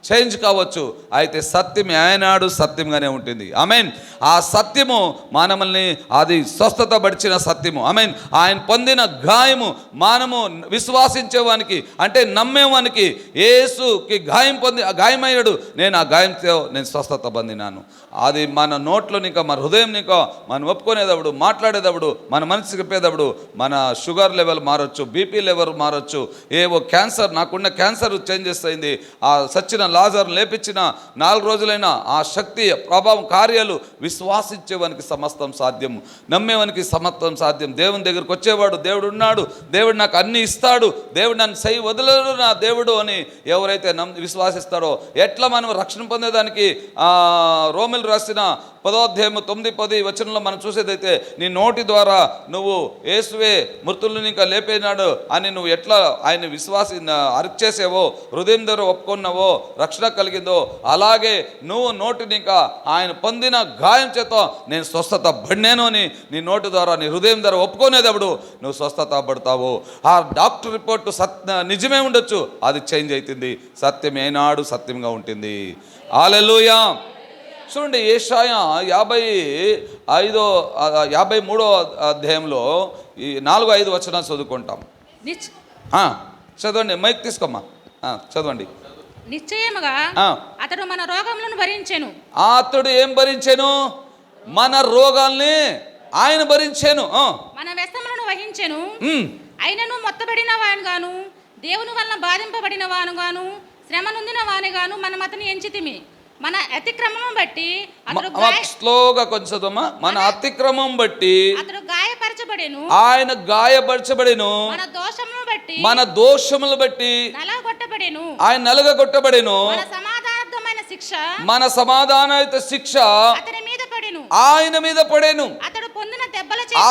చేంజ్ కావచ్చు, అయితే సత్యం ఆయనాడు సత్యంగానే ఉంటుంది. ఆమెన్. ఆ సత్యము మనల్ని అది స్వస్థత పడిచిన సత్యము. ఆమెన్. ఆయన పొందిన గాయము మనము విశ్వాసించేవానికి అంటే నమ్మేవానికి, యేసుకి గాయమయ్యాడు, నేను ఆ గాయంతో నేను స్వస్థత పొందినాను. అది మన నోట్లోనిక మన హృదయంనిక మనం ఒప్పుకునేటప్పుడు, మాట్లాడేటప్పుడు, మన మనసు చెప్పేటప్పుడు మన షుగర్ లెవెల్ మారచ్చు, బీపీ లెవెల్ మారచ్చు, ఏవో క్యాన్సర్, నాకున్న క్యాన్సర్ చేంజెస్ అయింది. ఆ సచ్చిన లాజర్ లేపించిన 4 రోజులైనా ఆ శక్తి ప్రభావం కార్యాలు విశ్వాసించేవానికి సమస్తం సాధ్యం, నమ్మేవానికి సమస్తం సాధ్యం. దేవుని దగ్గరికి వచ్చేవాడు, దేవుడు ఉన్నాడు, దేవుడు నాకు అన్ని ఇస్తాడు, దేవుడు నన్ను సై వదలడు నా దేవుడు అని ఎవరైతే విశ్వాసిస్తాడో, ఎట్లా మనం రక్షణ పొందేదానికి రోమిల్ రాసిన 10వ అధ్యాయము 9-10 వచనంలో మనం చూసేదైతే, నీ నోటి ద్వారా నువ్వు యేసువే మృతులను ఇంకా లేపేనాడు అని నువ్వు ఎట్లా ఆయన అరిచేసేవో, హృదయం ద్వారా ఒప్పుకున్నావో రక్షణ కలిగిందో, అలాగే నువ్వు నోటిని ఇంకా ఆయన పొందిన గాయం చేత నేను స్వస్థత పడినాను అని నీ నోటి ద్వారా నీ హృదయం ద్వారా ఒప్పుకునేటప్పుడు నువ్వు స్వస్థత పడతావు. ఆ డాక్టర్ రిపోర్టు నిజమే ఉండొచ్చు, అది చేంజ్ అవుతుంది. సత్యం ఏనాడు సత్యంగా ఉంటుంది. హల్లెలూయా. చూడండి, యెషయా 53వ అధ్యాయంలో ఈ 4-5 వచనాలు చదువుకుంటాం. చదవండి, మైక్ తీసుకోమ్మా, చదవండి. నిశ్చయముగా అతడు మన రోగములను భరించెను. అతడు ఏం భరించెను? మన రోగాల్ని ఆయన భరించెను. మన వ్యసనములను వహించెను. ఆయనను మొత్తబడిన వానిగాను, దేవుని వలన బాధింపబడిన వానుగాను, శ్రమ నొందిన వానిగాను మనం అతని ఎంచితిమి. మన అతిక్రమం బట్టి స్లోగా కొంచెం, మన అతిక్రమం బట్టి అతడు గాయపరచబడెను, ఆయన గాయపరచబడెను. మన దోషములు బట్టి నలగొట్టబడెను, ఆయన నలగొట్టబడెను. మన సమాధానయుత శిక్ష అతని మీద పడెను, ఆయన మీద పడెను.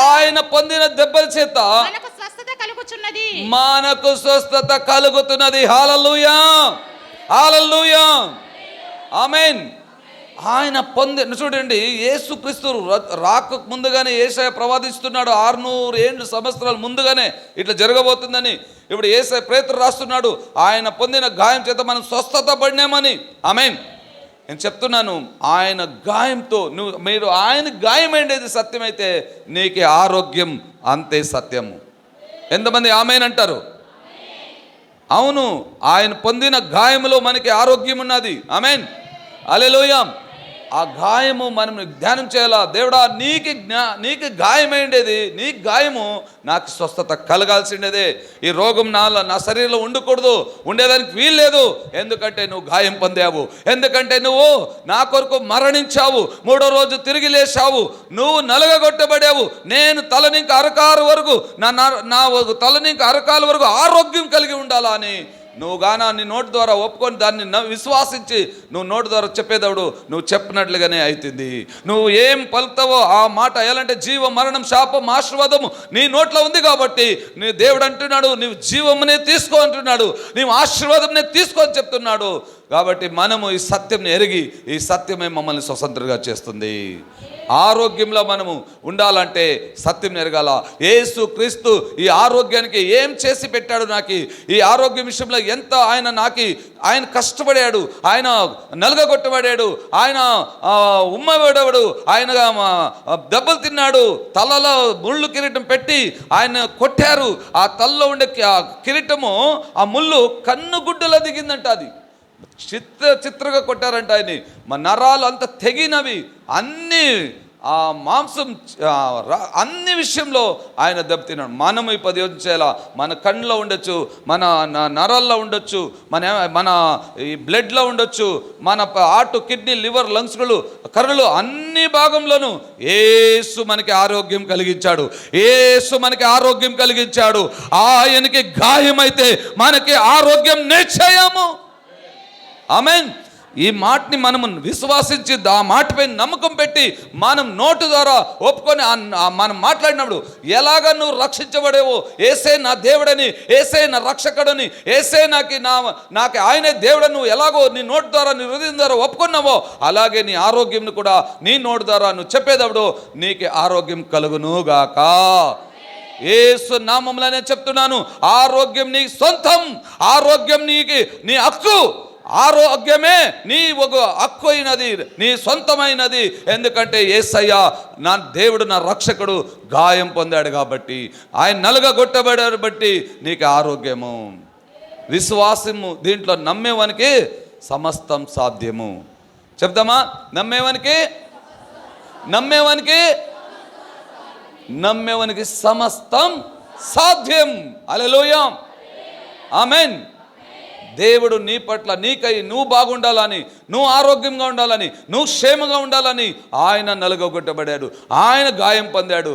ఆయన పొందిన దెబ్బల చేత మనకు స్వస్థత కలుగుచున్నది, మనకు స్వస్థత కలుగుతున్నది. హల్లెలూయా, హల్లెలూయా, ఆమేన్. ఆయన చూడండి, యేసుక్రీస్తు రాక ముందుగానే యేసయ్య ప్రవాదిస్తున్నాడు. 600 సంవత్సరాల ముందుగానే ఇట్లా జరగబోతుందని. ఇప్పుడు యేసయ్య పేతురు రాస్తున్నాడు, ఆయన పొందిన గాయం చేత మనం స్వస్థత పడినామని. ఆమేన్. నేను చెప్తున్నాను, ఆయన గాయంతో మీరు ఆయన గాయం ఏంటేది సత్యమైతే నీకు ఆరోగ్యం అంతే సత్యము. ఎంతమంది ఆమేన్ అంటారు? అవును, ఆయన పొందిన గాయములో మనకి ఆరోగ్యం ఉన్నది. ఆమేన్, హల్లెలూయా. ఆ గాయము మనం ధ్యానం చేయాలా. దేవుడా, నీకు గాయమైండేది, నీ గాయము నాకు స్వస్థత కలగాల్సిండేదే. ఈ రోగం నా శరీరంలో ఉండకూడదు, ఉండేదానికి వీల్లేదు. ఎందుకంటే నువ్వు గాయం పొందావు, ఎందుకంటే నువ్వు నా కొరకు మరణించావు, 3వ రోజు తిరిగి లేచావు, నువ్వు నలగగొట్టబడావు. నేను తలనింక అరకాల వరకు నా తలనింక అరకాల వరకు ఆరోగ్యం కలిగి ఉండాలా అని నువ్వు నీ నోటి ద్వారా ఒప్పుకొని దాన్ని విశ్వాసించి నువ్వు నోటి ద్వారా చెప్పేదవుడు, నువ్వు చెప్పినట్లుగానే అవుతుంది. నువ్వు ఏం పలుకుతావో ఆ మాట ఎలాంటి జీవ మరణం శాపం ఆశీర్వాదము నీ నోట్లో ఉంది కాబట్టి నీ దేవుడు అంటున్నాడు, నీవు జీవమునే తీసుకో అంటున్నాడు, నీవు ఆశీర్వాదంనే తీసుకో అని చెప్తున్నాడు. కాబట్టి మనము ఈ సత్యంని ఎరిగి, ఈ సత్యమే మమ్మల్ని స్వతంత్రంగా చేస్తుంది. ఆరోగ్యంలో మనము ఉండాలంటే సత్యం ఎరగాల. యేసు క్రీస్తు ఈ ఆరోగ్యానికి ఏం చేసి పెట్టాడు, నాకు ఈ ఆరోగ్యం విషయంలో ఎంత ఆయన కష్టపడాడు, ఆయన నలగగొట్టబడాడు, ఆయన ఉమ్మబడాడు, ఆయన దెబ్బలు తిన్నాడు, తలలో ముళ్ళు కిరీటం పెట్టి ఆయన కొట్టారు. ఆ తలలో ఉండే కిరీటము ఆ ముళ్ళు కన్నుగుడ్డలో దిగిందంట. అది చిత్రగా కొట్టారంట ఆయన్ని. మా నరాలు అంత తెగినవి, అన్ని ఆ మాంసం అన్ని విషయంలో ఆయన దెబ్బతిన్నాడు. మనం ఈ 10 యోచన చేయాలా. మన కళ్ళలో ఉండొచ్చు, మన నరాల్లో ఉండొచ్చు, మన ఈ బ్లడ్లో ఉండొచ్చు, మన హార్ట్, కిడ్నీ, లివర్, లంగ్స్లు, కర్రలు అన్ని భాగంలోనూ యేసు మనకి ఆరోగ్యం కలిగించాడు. యేసు మనకి ఆరోగ్యం కలిగించాడు. ఆయనకి గాయమైతే మనకి ఆరోగ్యం నిశ్చయము. ఆమేన్. ఈ మాటని మనము విశ్వాసించి ఆ మాటపై నమ్మకం పెట్టి మనం నోటు ద్వారా ఒప్పుకొని మనం మాట్లాడినప్పుడు ఎలాగ నువ్వు రక్షించబడేవో, యేసే నా దేవుడని, యేసే నా రక్షకుడని, యేసే నాకు ఆయనే దేవుడని నువ్వు ఎలాగో నీ నోటు ద్వారా నీ హృదయం ద్వారా ఒప్పుకున్నావో, అలాగే నీ ఆరోగ్యంను కూడా నీ నోటు ద్వారా నువ్వు చెప్పేటప్పుడు నీకు ఆరోగ్యం కలుగునుగాక. యేసు నామములోనే చెప్తున్నాను, ఆరోగ్యం నీ సొంతం, ఆరోగ్యం నీ హక్కు. ఆరోగ్యమే నీ ఒక హక్కు అయినది, నీ సొంతమైనది. ఎందుకంటే యేసయ్య నా దేవుడు, నా రక్షకుడు గాయం పొందాడు కాబట్టి, ఆయన నలుగగొట్టబడాడు బట్టి నీకు ఆరోగ్యము. విశ్వాసము దీంట్లో నమ్మేవానికి సమస్తం సాధ్యము. చెప్దామా? నమ్మేవానికి సమస్తం సాధ్యం. హల్లెలూయా, ఆమేన్. దేవుడు నీ పట్ల, నీకై నువ్వు బాగుండాలని, నువ్వు ఆరోగ్యంగా ఉండాలని, నువ్వు క్షేమంగా ఉండాలని ఆయన నలుగొట్టబడాడు, ఆయన గాయం పొందాడు.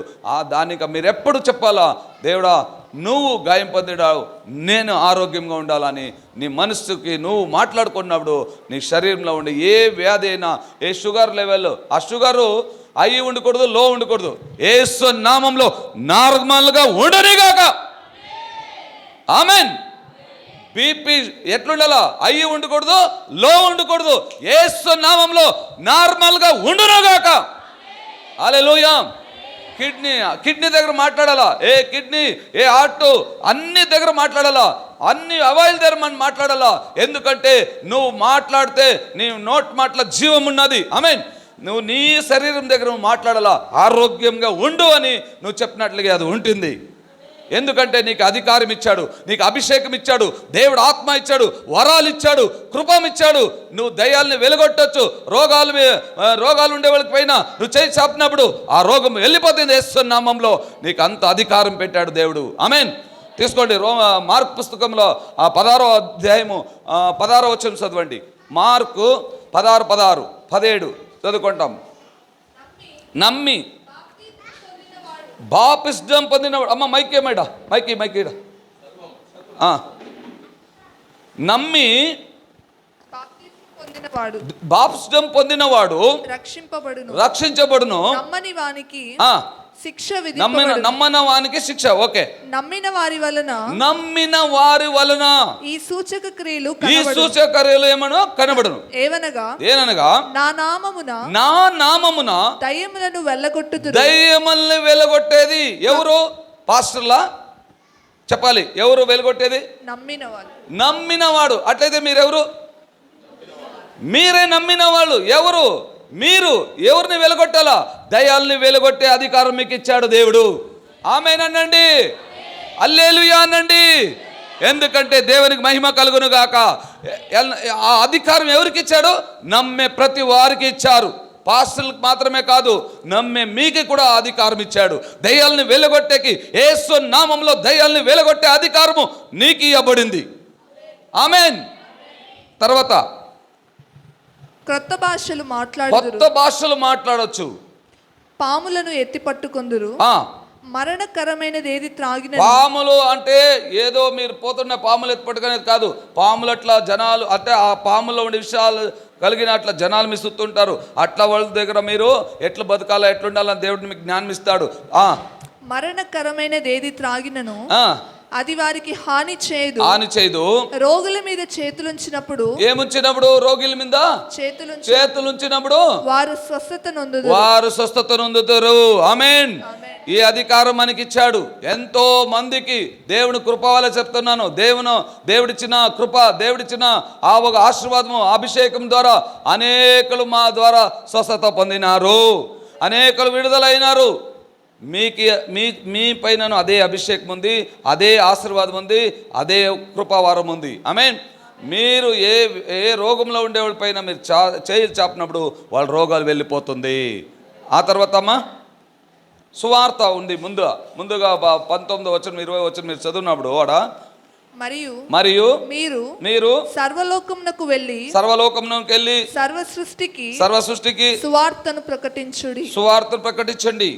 దానికి మీరు ఎప్పుడు చెప్పాలా? దేవుడా, నువ్వు గాయం పొందావు, నేను ఆరోగ్యంగా ఉండాలని నీ మనస్సుకి నువ్వు మాట్లాడుకున్నప్పుడు నీ శరీరంలో ఉండే ఏ వ్యాధి అయినా, ఏ షుగర్ లెవెల్, ఆ షుగరు హై ఉండకూడదు, లో ఉండకూడదు. యేసు నామంలో నార్మల్గా ఉండనిగాక. ఆమేన్. బీపీ ఎట్లుండాలా? హై ఉండకూడదు, లో ఉండకూడదు. యేసు నామంలో నార్మల్గా ఉండునుగాక. హల్లెలూయా. కిడ్నీ దగ్గర మాట్లాడాలా? ఏ కిడ్నీ, ఏ హార్ట్, అన్ని దగ్గర మాట్లాడాలా, అన్ని అవయవాల దగ్గర మనం మాట్లాడాలా. ఎందుకంటే నువ్వు మాట్లాడితే నీ నోట్ మాటల జీవం ఉన్నది. ఆమేన్. నువ్వు నీ శరీరం దగ్గర మాట్లాడాలా, ఆరోగ్యంగా ఉండు అని నువ్వు చెప్పినట్లుగా అది ఉంటుంది. ఎందుకంటే నీకు అధికారం ఇచ్చాడు, నీకు అభిషేకం ఇచ్చాడు, దేవుడు ఆత్మ ఇచ్చాడు, వరాలు ఇచ్చాడు, కృపం ఇచ్చాడు. నువ్వు దయ్యాలని వెలుగొట్టచ్చు. రోగాలు ఉండే వాళ్ళకి పైన నువ్వు చేయి చాపినప్పుడు ఆ రోగం వెళ్ళిపోతుంది. యేసు నామంలో నీకు అంత అధికారం పెట్టాడు దేవుడు. ఆమేన్. తీసుకోండి, మార్కు పుస్తకంలో 16వ అధ్యాయము 16వ వచనం చదవండి. మార్కు 16, 17 చదువుకుంటాం. నమ్మి బాప్తిస్మం పొందినవాడు. అమ్మ మైకేమేడా, మైకీడా. నమ్మి బాప్తిస్మం పొందినవాడు రక్షించబడును. నమ్మని వానికి శిక్ష నమ్మని వానికి శిక్ష. ఓకే. నమ్మిన వారి వలన ఈ సూచక క్రియలు ఏమనో కనబడును. ఏననగా నా నామమున దయ్యములను వెళ్ళగొట్టేది ఎవరు? పాస్టర్లా? చెప్పాలి. ఎవరు వెళ్ళగొట్టేది? నమ్మినవాడు. అట్లయితే మీరెవరు? మీరే నమ్మిన వాళ్ళు. ఎవరు? మీరు. ఎవరిని వెలగొట్టాలా? దయ్యాల్ని వెలగొట్టే అధికారం మీకు ఇచ్చాడు దేవుడు. ఆమేన్ అనండి, హల్లెలూయా అనండి. ఎందుకంటే దేవునికి మహిమ కలుగును గాక. ఆ అధికారం ఎవరికి ఇచ్చాడు? నమ్మే ప్రతి వారికి ఇచ్చారు. పాస్టర్లకు మాత్రమే కాదు, నమ్మే మీకు కూడా అధికారం ఇచ్చాడు. దయ్యాల్ని వెలగొట్టేకి, యేసు నామంలో దయ్యాల్ని వెలగొట్టే అధికారము నీకు ఇవ్వబడింది. ఆమేన్. తర్వాత కొత్త భాషలు మాట్లాడొచ్చు. పాములను ఎత్తి పట్టుకొందురు. మరణకరమైనది ఏది త్రాగిన. పాములు అంటే ఏదో మీరు పోతున్న పాములు ఎత్తి పట్టుకునేది కాదు. పాములు అట్లా జనాలు, అంటే ఆ పాములో ఉండే విషయాలు కలిగిన అట్లా జనాలు మీ చుట్టూంటారు. అట్లా వాళ్ళ దగ్గర మీరు ఎట్లా బతకాలో, ఎట్లుండాలని దేవుడిని మీకు జ్ఞానం ఇస్తాడు. మరణకరమైనది ఏది త్రాగినను అది వారికి హాని చేయదు. రోగుల మీద చేతులుంచినప్పుడు, ఏముంచినప్పుడు? రోగుల మీద చేతులుంచినప్పుడు వారు స్వస్థత నొందుతారు. ఆమేన్. ఈ అధికారం మనకి ఇచ్చాడు. ఎంతో మందికి దేవుని కృప వల్ల చెప్తున్నాను. దేవుడిచ్చిన కృప, దేవుడిచ్చిన ఆ ఒక ఆశీర్వాదము, అభిషేకం ద్వారా అనేకులు మా ద్వారా స్వస్థత పొందినారు, అనేకులు విడుదలైనారు. మీ పైన అదే అభిషేకం ఉంది, అదే ఆశీర్వాదం ఉంది, అదే కృపావారం ఉంది. ఆమేన్. మీరు ఏ రోగంలో ఉండేవాళ్ళ పైన మీరు చేయి చాపినప్పుడు వాళ్ళ రోగాలు వెళ్ళిపోతుంది. ఆ తర్వాత అమ్మా సువార్త ఉంది. ముందుగా 19 వచనం 20 వచనం మీరు చదివినప్పుడు వాడ మరియు మీరు సర్వలోకమునకు వెళ్ళి సర్వ సృష్టికి సువార్తను ప్రకటించండి.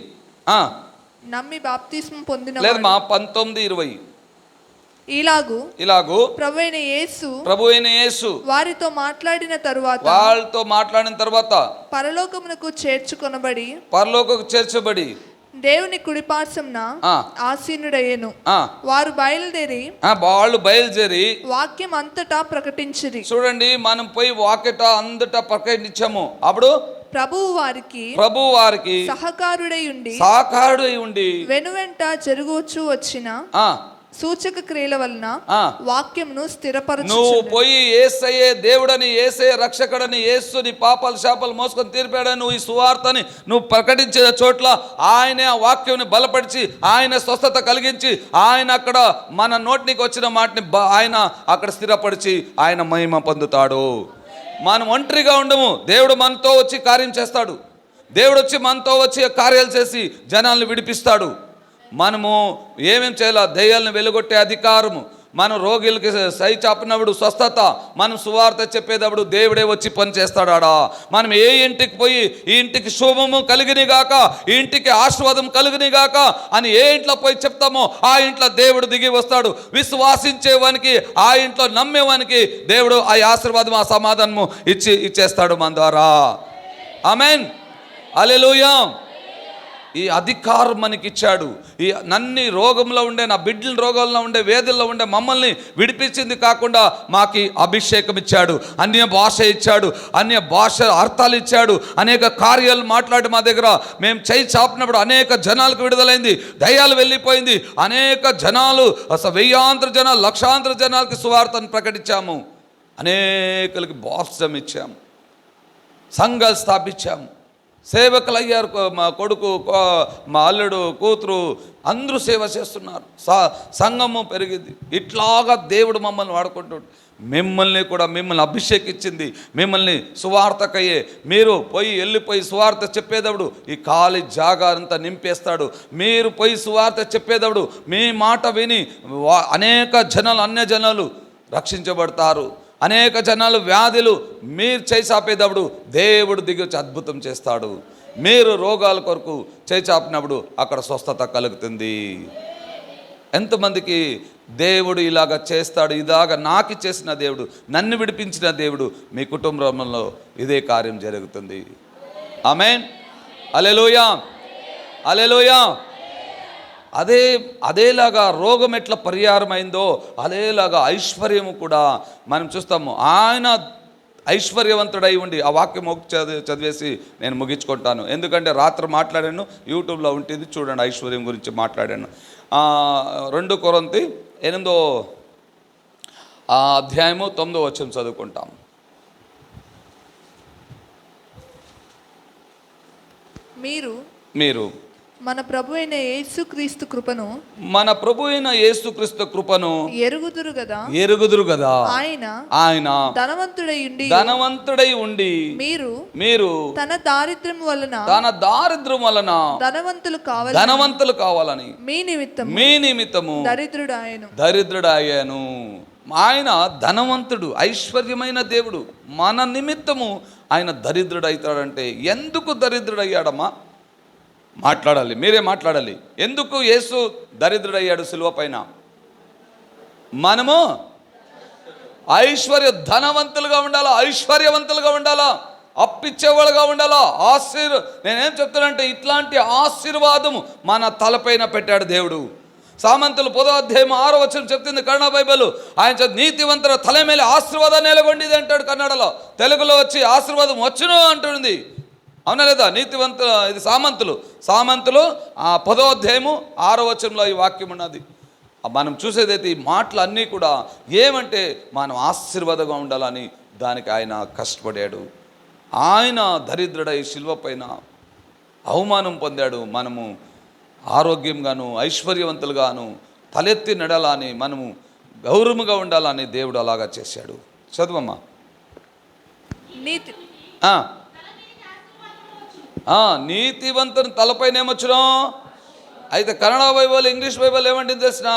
నమ్మి బాప్తిస్మం పొందిన లేదమ్మా 19:20 ఇలాగు ప్రభువైన యేసు వారితో మాట్లాడిన తరువాత పరలోకమునకు చేర్చబడి దేవుని కుడిపార్శ్వమున ఆసీనుడయ్యెను. వారు బయలుదేరి వాక్యం అంతటా ప్రకటించిరి. చూడండి, మనం పోయి వాక్యట అంతటా ప్రకటించాము. అప్పుడు ప్రభువు వారికి సహకారుడై ఉండి వెనువెంట జరుగుచూ వచ్చిన సూచక క్రియల వలన వాక్యంను నువ్వు స్థిరపరచు. పోయి యేసయ్యే దేవుడని, యేసయ్యే రక్షకుడని, యేసుని పాపాలు శాపాలు మోసుకొని తీర్పాడని నువ్వు ఈ సువార్తని నువ్వు ప్రకటించిన చోట్ల ఆయనే ఆ వాక్యంని బలపరిచి, ఆయన స్వస్థత కలిగించి, ఆయన అక్కడ మన నోటికి వచ్చిన మాటని ఆయన అక్కడ స్థిరపరిచి ఆయన మహిమ పొందుతాడు. మనం ఒంటరిగా ఉండము, దేవుడు మనతో వచ్చి కార్యం చేస్తాడు. దేవుడు వచ్చి మనతో వచ్చి కార్యాలు చేసి జనాల్ని విడిపిస్తాడు. మనము ఏమేం చేయాలి? దయ్యాలను వెలుగొట్టే అధికారము, మనం రోగులకి సై చాపినప్పుడు స్వస్థత, మనం సువార్త చెప్పేటప్పుడు దేవుడే వచ్చి పని చేస్తాడా. మనం ఏ ఇంటికి పోయి ఈ ఇంటికి శుభము కలిగినిగాక, ఈ ఇంటికి ఆశీర్వాదం కలిగినిగాక అని ఏ ఇంట్లో పోయి చెప్తామో ఆ ఇంట్లో దేవుడు దిగి వస్తాడు. విశ్వాసించేవానికి, ఆ ఇంట్లో నమ్మేవానికి దేవుడు ఆ ఆశీర్వాదం, ఆ సమాధానము ఇచ్చేస్తాడు మన ద్వారా. ఆమేన్, హల్లెలూయా. ఈ అధికారం మనకి ఇచ్చాడు. ఈ నన్ని రోగంలో ఉండే, నా బిడ్డల రోగంలో ఉండే, వేదల్లో ఉండే మమ్మల్ని విడిపించింది కాకుండా మాకు అభిషేకం ఇచ్చాడు, అన్య భాష ఇచ్చాడు, అన్య భాష అర్థాలు ఇచ్చాడు, అనేక కార్యాలు మాట్లాడి మా దగ్గర మేము చేయి చాపినప్పుడు అనేక జనాలకు విడుదలైంది, దయ్యాలు వెళ్ళిపోయింది, అనేక జనాలు, అసలు 1000 జనాలు, 1,00,000 జనాలకి సువార్తను ప్రకటించాము, అనేకలకి బాప్టిజం ఇచ్చాము, సంఘాలు స్థాపించాము, సేవకులు అయ్యారు. మా కొడుకు, మా అల్లుడు, కూతురు అందరూ సేవ చేస్తున్నారు. సంఘము పెరిగింది. ఇట్లాగా దేవుడు మమ్మల్ని వాడుకుంటాడు. మిమ్మల్ని కూడా, మిమ్మల్ని అభిషేకించింది, మిమ్మల్ని సువార్తకయ్యే. మీరు వెళ్ళిపోయి సువార్త చెప్పేటప్పుడు ఈ ఖాళీ జాగా అంతా నింపేస్తాడు. మీరు పోయి సువార్త చెప్పేటప్పుడు మీ మాట విని అనేక జనాలు, అన్య జనాలు రక్షించబడతారు. అనేక జనాలు వ్యాధులు మీరు చేయి చాపేటప్పుడు దేవుడు దిగి వచ్చి అద్భుతం చేస్తాడు. మీరు రోగాల కొరకు చేయి చాపినప్పుడు అక్కడ స్వస్థత కలుగుతుంది. ఎంతమందికి దేవుడు ఇలాగ చేస్తాడు? ఇలాగ నాకు చేసిన దేవుడు, నన్ను విడిపించిన దేవుడు, మీ కుటుంబంలో ఇదే కార్యం జరుగుతుంది. ఆమేన్, హల్లెలూయా, హల్లెలూయా. అదేలాగా రోగం ఎట్లా పరిహారం అయిందో అదేలాగా ఐశ్వర్యము కూడా మనం చూస్తాము. ఆయన ఐశ్వర్యవంతుడై ఉండి, ఆ వాక్యం చదివేసి నేను ముగించుకుంటాను, ఎందుకంటే రాత్రి మాట్లాడాను, యూట్యూబ్లో ఉంటుంది చూడండి, ఐశ్వర్యం గురించి మాట్లాడాను. 2 కొరింథీ 8వ అధ్యాయము 9వ వచనం చదువుకుంటాం. మీరు మన ప్రభు అయిన యేసుక్రీస్తు కృపను ఎరుగుదురు గదా. ఆయన ధనవంతుడై ఉండి మీరు తన దారిద్ర్యం వలన ధనవంతులు కావాలని మీ నిమిత్తము దరిద్రుడాయను. ఆయన ధనవంతుడు, ఐశ్వర్యమైన దేవుడు. మన నిమిత్తము ఆయన దరిద్రుడైతాడంటే ఎందుకు దరిద్రుడయ్యాడమ్మా? మాట్లాడాలి, మీరే మాట్లాడాలి. ఎందుకు యేసు దరిద్రుడయ్యాడు సిలువ పైన? మనము ధనవంతులుగా ఉండాలా, ఐశ్వర్యవంతులుగా ఉండాలా, అప్పిచ్చేవాళ్ళుగా ఉండాలా. నేనేం చెప్తానంటే ఇట్లాంటి ఆశీర్వాదము మన తలపైన పెట్టాడు దేవుడు. సామంతులు 10వ అధ్యాయం 6వ వచనం చెప్తుంది కన్నడ బైబిల్. ఆయన నీతివంతుల తల ಮೇಲೆ ఆశీర్వాదం నెలకొండిది అంటాడు కన్నడలో. తెలుగులో వచ్చి ఆశీర్వాదం వచ్చును అంటుంది. అవునా లేదా? నీతివంతుల, ఇది సామంతులు 10వ అధ్యాయము 6వ వచనంలో ఈ వాక్యం ఉన్నది. మనం చూసేదైతే ఈ మాటలు అన్నీ కూడా ఏమంటే మనం ఆశీర్వాదంగా ఉండాలని దానికి ఆయన కష్టపడాడు. ఆయన దరిద్రుడై శిలువ పైన అవమానం పొందాడు. మనము ఆరోగ్యంగాను ఐశ్వర్యవంతులుగాను తలెత్తి నడాలని, మనము గౌరవముగా ఉండాలని దేవుడు అలాగా చేశాడు. చదువమ్మా. నీతివంతుని తలపైన ఏమొచ్చును? అయితే కన్నడ బైబిల్, ఇంగ్లీష్ బైబిల్ ఏమంటుంది తెలిసిన?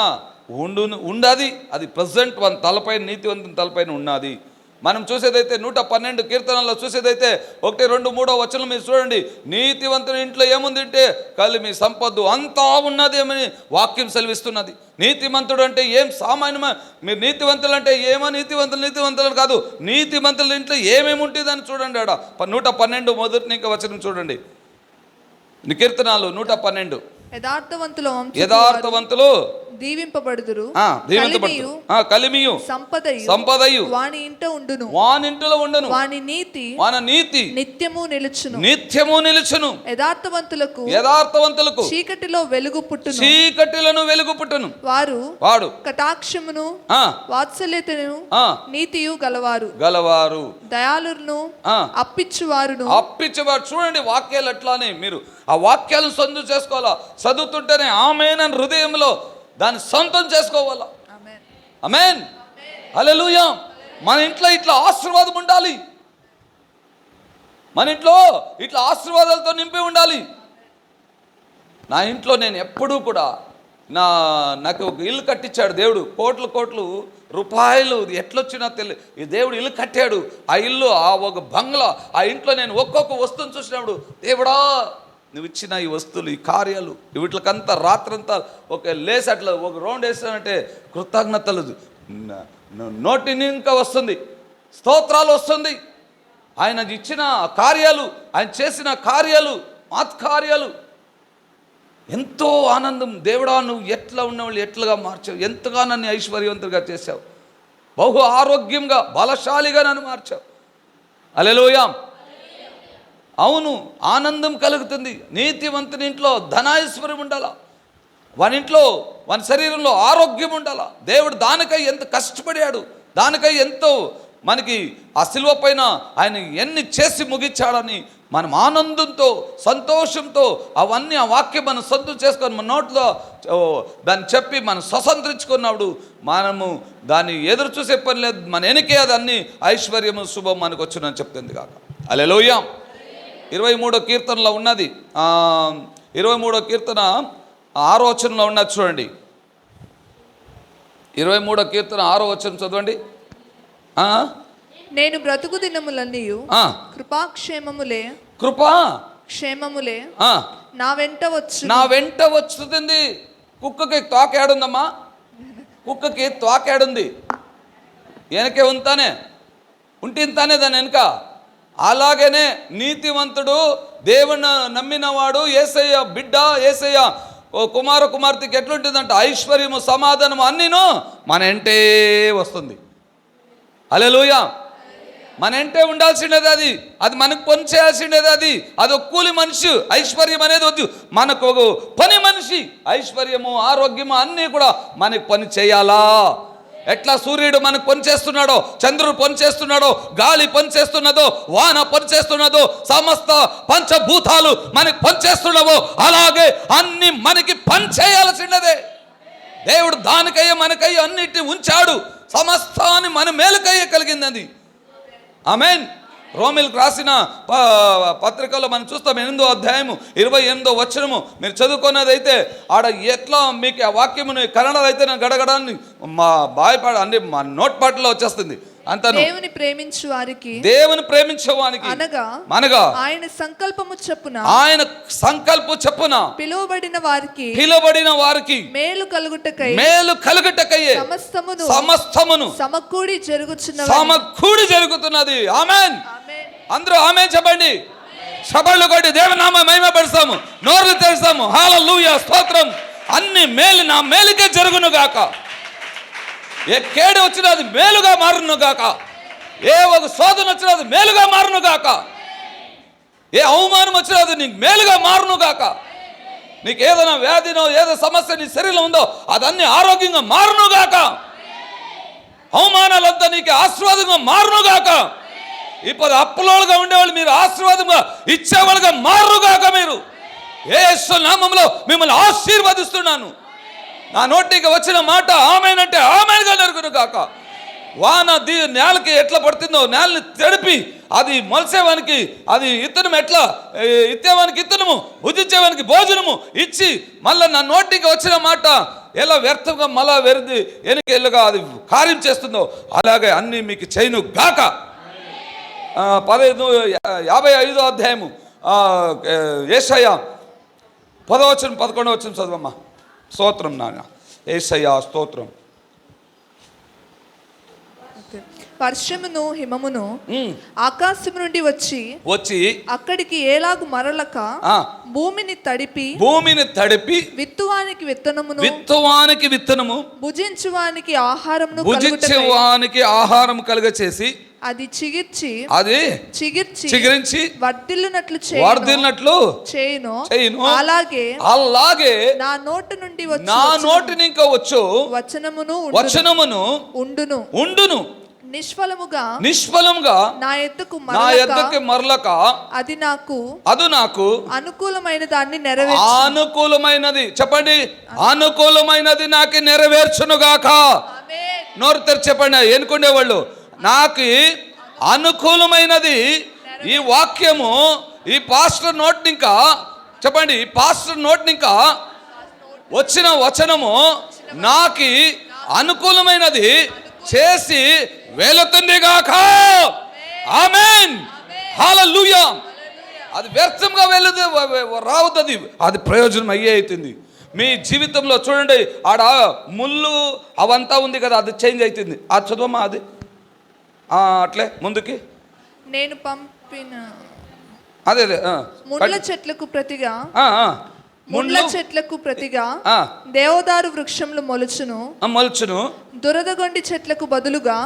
ఉండది. అది ప్రజెంట్ వన్ తలపైన, నీతివంతుని తలపైన ఉన్నది. మనం చూసేదైతే 112 కీర్తనల్లో చూసేదైతే 1, 2, 3 వచనం మీరు చూడండి. నీతివంతుని ఇంట్లో ఏముంది అంటే కలిమి సంపద అంతా ఉన్నది అని వాక్యం సెలవిస్తున్నది. నీతిమంతుడు అంటే ఏం సామాన్యమా? మీరు నీతివంతులు అంటే ఏమో నీతివంతులు కాదు. నీతిమంతుల ఇంట్లో ఏమేమి ఉంటుందని చూడండి. ఆడ 112 మొదటి వచనం చూడండి. కీర్తనాలు 112. యథార్థవంతులు దీవింపబడుదురు. దీవింపబడుదురు. కలిమియు సంపదయు వాని ఇంట ఉండును. వానింటిలో ఉండును. వాని నీతి నిత్యము నిలుచును. యథార్థవంతులకు చీకటిలో వెలుగు పుట్టును. వారు కటాక్షమును వాత్సల్యతను నీతియు గలవారు దయాళులను అప్పిచ్చువారు. చూడండి వాక్యాలు ఎట్లానే మీరు ఆ వాక్యాలను సొంతం చేసుకోవాలా. చదువుతుంటేనే ఆమేన్ హృదయంలో దాన్ని సొంతం చేసుకోవాలా. ఆమేన్ హల్లెలూయా. మన ఇంట్లో ఇట్లా ఆశీర్వాదం ఉండాలి. మన ఇంట్లో ఇట్లా ఆశీర్వాదాలతో నింపి ఉండాలి. నా ఇంట్లో నేను ఎప్పుడూ కూడా నాకు ఒక ఇల్లు కట్టించాడు దేవుడు. కోట్లు రూపాయలు ఎట్లొచ్చినా తెలియదు. ఈ దేవుడు ఇల్లు కట్టాడు. ఆ ఇల్లు, ఆ ఒక బంగ్లా, ఆ ఇంట్లో నేను ఒక్కొక్క వస్తువుని చూసినప్పుడు దేవుడా నువ్వు ఇచ్చిన ఈ వస్తువులు, ఈ కార్యాలు, వీటికంతా రాత్రంతా ఒక లేసి అట్లా ఒక రౌండ్ వేసానంటే కృతజ్ఞతలు నోటిని ఇంకా వస్తుంది, స్తోత్రాలు వస్తుంది. ఆయన ఇచ్చిన కార్యాలు, ఆయన చేసిన కార్యాలు, మాత్కార్యాలు ఎంతో ఆనందం. దేవుడా నువ్వు ఎట్లా ఉన్నవాళ్ళు ఎట్లుగా మార్చావు, ఎంతగా నన్ను ఐశ్వర్యవంతులుగా చేశావు, బహు ఆరోగ్యంగా బలశాలిగా నన్ను మార్చావు. హల్లెలూయా. అవును, ఆనందం కలుగుతుంది. నీతివంతుని ఇంట్లో ధనాైశ్వర్యం ఉండాలా, వాని ఇంట్లో వాని శరీరంలో ఆరోగ్యం ఉండాలా. దేవుడు దానికై ఎంత కష్టపడాడు, దానికై ఎంతో మనకి ఆ శిలువ పైన ఆయన ఎన్ని చేసి ముగించాడని మనం ఆనందంతో సంతోషంతో అవన్నీ ఆ వాక్యం మనం సొంతం చేసుకొని మన నోట్లో దాన్ని చెప్పి మనం స్వతంత్రించుకున్నప్పుడు మనము దాన్ని ఎదురు చూసే పని లేదు. మన వెనకే అదన్నీ ఐశ్వర్యము శుభం మనకు వచ్చునని చెప్తుంది కాక. హల్లెలూయా. 23వ కీర్తనలో ఉన్నది, 23వ కీర్తన 6వ వచనంలో ఉన్నది చూడండి. 23వ కీర్తన 6వ వచనం చదవండి. నేను బ్రతుకు దినములన్నీయు క్షేమములే నా వెంట వచ్చుతుంది. కుక్కకి తోకేడుందమ్మా, కుక్కకి తోకేడుంది, వెనకే ఉంటింతానే దాని వెనక. అలాగనే నీతివంతుడు దేవుని నమ్మినవాడు యేసయ్య బిడ్డ, యేసయ్య కుమార్తెకి ఎట్లుంటుందంట ఐశ్వర్యము సమాధానము అన్నీను మన ఎంటే వస్తుంది. హల్లెలూయా. మన ఎంటే ఉండాల్సిండేది, అది మనకు పని చేయాల్సిండేది. అది ఒక కూలి మనిషి. ఐశ్వర్యం అనేది వద్దు, మనకు ఒక పని మనిషి. ఐశ్వర్యము ఆరోగ్యము అన్నీ కూడా మనకు పని చేయాలా. ఎట్లా సూర్యుడు మనకు పని చేస్తున్నాడో, చంద్రుడు పని చేస్తున్నాడో, గాలి పని చేస్తున్నదో, వాన పని చేస్తున్నదో, సమస్త పంచభూతాలు మనకు పని చేస్తున్నావో అలాగే అన్ని మనకి పని చేయాల్సిండదే. దేవుడు దానికయ్యే మనకయ్యే అన్నిటిని ఉంచాడు. సమస్తాన్ని మన మేలుకయ్యే కలిగింది అది. ఆమేన్. రోమిలకు రాసిన పత్రికలో మనం చూస్తాం 8వ అధ్యాయము 28వ వచనము. మీరు చదువుకున్నదైతే ఆడ ఎట్లా మీకు ఆ వాక్యముని కన్నడలో అయితే నేను గడగడాన్ని మా బాయపాడ అంటే మా నోట్ పాటలో వచ్చేస్తుంది. అంతను దేవుని ప్రేమించు వారికి అనగా ఆయన సంకల్పము చెప్పున పిలువబడిన వారికి మేలు కలుగుటకయ్యే సమస్తమును సమకూడి జరుగుతున్నది. ఆమేన్. అందరూ ఆమేన్ చెప్పండి. సభలు కొట్టి దేవనామ మహిమపరుస్తాము, నోర్లు తెరుస్తాము. హల్లెలూయా, స్తోత్రం. అన్ని మేలు నా మేలుకే జరుగును గాక. ఏ కేడు వచ్చినా అది మేలుగా మారును గాక. ఏ ఒక శోధన వచ్చినా అది మేలుగా మారును గాక. ఏ అవమానం వచ్చినా అది నీకు మేలుగా మారును గాక. నీకు ఏదైనా వ్యాధినో ఏదో సమస్య నీ శరీరంలో ఉందో అదన్నీ ఆరోగ్యంగా మారును గాక. అవమానాలంతా నీకు ఆశీర్వాదంగా మారును గాక. ఇప్పుడు అప్పులోలుగా ఉండేవాళ్ళు మీరు ఆశీర్వాదంగా ఇచ్చేవాళ్ళుగా మారుగాక. మీరు యేసు నామములో మిమ్మల్ని ఆశీర్వదిస్తున్నాను. నా నోటికి వచ్చిన మాట ఆమేన్ అంటే ఆమేన్గా నరుగును గాక. వాన నేలకి ఎట్లా పడుతుందో నేలని తడిపి అది మొలిసేవానికి అది ఇత్తనం ఎట్లా ఇత్తేవానికి ఇత్తనము భుజించేవానికి భోజనము ఇచ్చి మళ్ళీ నా నోటికి వచ్చిన మాట ఎలా వ్యర్థంగా మళ్ళా వెనకెళ్ళగా అది కార్యం చేస్తుందో అలాగే అన్నీ మీకు చేయను గాక. 55వ అధ్యాయము యేషయా 10వ వచనం 11వ వచనం చదవమ్మా. స్తోత్రం నాన్న. యేషయా స్తోత్రం. వర్షమును హిమమును ఆకాశం నుండి వచ్చి అక్కడికి ఏలాగు మరలక భూమిని తడిపి విత్తువానికి విత్తనము భుజించువానికి ఆహారము కలుగచేసి అది చిగిరించి వర్ధిల్లునట్లు చేయును. అలాగే నా నోటి నుండి ఇంకా వచ్చు వచనమును ఉండును. నిష్ఫలముగా నా యొద్దకు మరలక అది నాకు అనుకూలమైన దాన్ని అనుకూలమైనది చెప్పండి, అనుకూలమైనది నాకు నెరవేర్చును గాక. నోరు తెరిచి చెప్పండి ఎన్నుకునేవాళ్ళు, నాకు అనుకూలమైనది ఈ వాక్యము ఈ పాస్టర్ నోట్ ఇంకా చెప్పండి, ఈ పాస్టర్ నోట్ ఇంకా వచ్చిన వచనము నాకు అనుకూలమైనది చేసి వెళుతుంది గాక. ఆమేన్, హల్లెలూయా. అది వ్యర్థంగా రావుతుంది, అది ప్రయోజనం అయ్యే అవుతుంది. మీ జీవితంలో చూడండి, ఆడ ముళ్ళు అవంతా ఉంది కదా, అది చేంజ్ అవుతుంది. అది చదవమ్మా, అది అట్లే ముందుకి. నేను పంపిన అదే ముళ్ళ చెట్లకు ప్రతిగా దేవదారు వృక్షములు మొలుచును. దురదగొండి చెట్లకు బదులుగా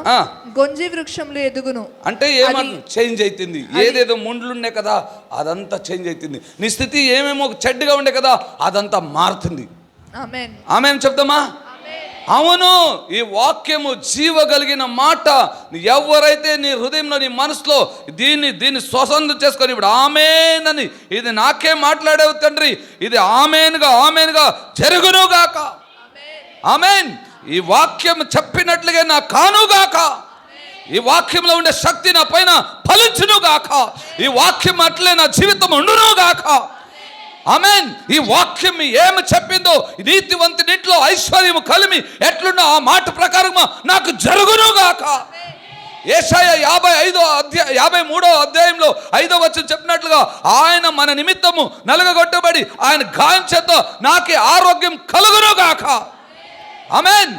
గొంజి వృక్షములు ఎదుగును. అంటే ఏమన్నా చేంజ్ అవుతుంది. ఏదేదో ముండ్లుండే కదా అదంతా చేంజ్ అవుతుంది. నీ స్థితి ఏమేమో చెడ్డగా ఉండే కదా అదంతా మారుతుంది. ఆమేన్, ఆమేన్ చెప్తామా? అవును, ఈ వాక్యము జీవగలిగిన మాట. ఎవరైతే నీ హృదయంలో నీ మనసులో దీన్ని స్వసంధం చేసుకొని ఇప్పుడు ఆమేన్ అని ఇది నాకే మాట్లాడేవు తండ్రి, ఇది ఆమేన్గా జరుగునుగాక. ఆమేన్. ఈ వాక్యం చెప్పినట్లుగా నా కానుగాక. ఈ వాక్యంలో ఉండే శక్తి నా పైన ఫలించునుగాక. ఈ వాక్యం అట్లే నా జీవితం ఉండునుగాక. ఆమేన్. ఈ వాక్యం ఏమి చెప్పిందో నీతివంతునిట్లో ఐశ్వర్యము కలిమి ఎట్లున్నా ఆ మాట ప్రకారం నాకు జరుగునుగాక. యెషయా 53వ అధ్యాయంలో 5వ వచనం చెప్పినట్లుగా ఆయన మన నిమిత్తము నలగగొట్టబడి ఆయన గాయం చేత నాకు ఆరోగ్యం కలుగునుగాక. ఆమేన్.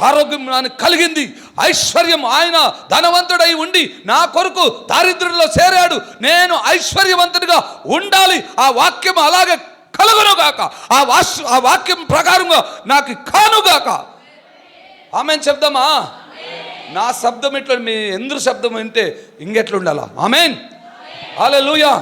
ఆరోగ్యం నాకు కలిగింది. ఐశ్వర్యం, ఆయన ధనవంతుడై ఉండి నా కొరకు దారిద్ర్యంలో చేరాడు. నేను ఐశ్వర్యవంతుడిగా ఉండాలి. ఆ వాక్యం అలాగే కలుగునుగాక. ఆ వాక్యం ప్రకారంగా నాకు కానుగాక. ఆమేన్ చెప్దామా? నా శబ్దం ఇట్లా మీ ఎందరు శబ్దం వింటే ఇంకెట్లుండాలా? ఆమేన్, హల్లెలూయా.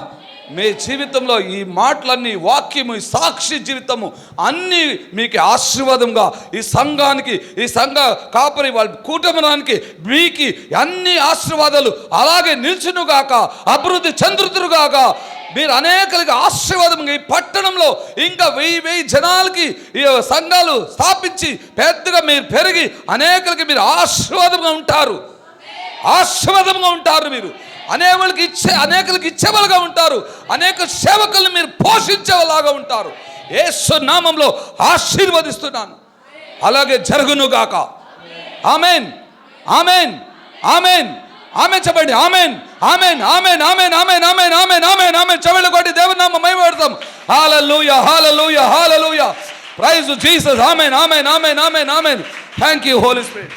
మీ జీవితంలో ఈ మాటలన్నీ, వాక్యము, ఈ సాక్షి జీవితము అన్నీ మీకు ఆశీర్వాదంగా, ఈ సంఘానికి, ఈ సంఘ కాపరి వాళ్ళ కూటమికి మీకు అన్ని ఆశీర్వాదాలు అలాగే నిల్చునుగాక, అభివృద్ధి చెందుతురుగాక. మీరు అనేకలకి ఆశీర్వాదంగా ఈ పట్టణంలో ఇంకా 1000 జనాలకి ఈ సంఘాలు స్థాపించి పెద్దగా మీరు పెరిగి అనేకలకి మీరు ఆశీర్వాదంగా ఉంటారు. మీరు అనేకలకి ఇచ్చేవాళ్ళుగా ఉంటారు. అనేక సేవకులను మీరు పోషించేలాగా ఉంటారు. యేసు నామంలో ఆశీర్వదిస్తున్నాను. అలాగే జరుగునుగాక. ఆమేన్, ఆమేన్, ఆమేన్, ఆమేన్ చెప్పండి. ఆమేన్, amen, amen, amen, amen, amen, amen, amen, ఆమేన్. చెవులు కొట్టి దేవుని నామం మహిమపడతాం. Hallelujah, hallelujah, hallelujah. Praise Jesus. Amen, amen, amen, amen, amen. Thank you Holy spirit.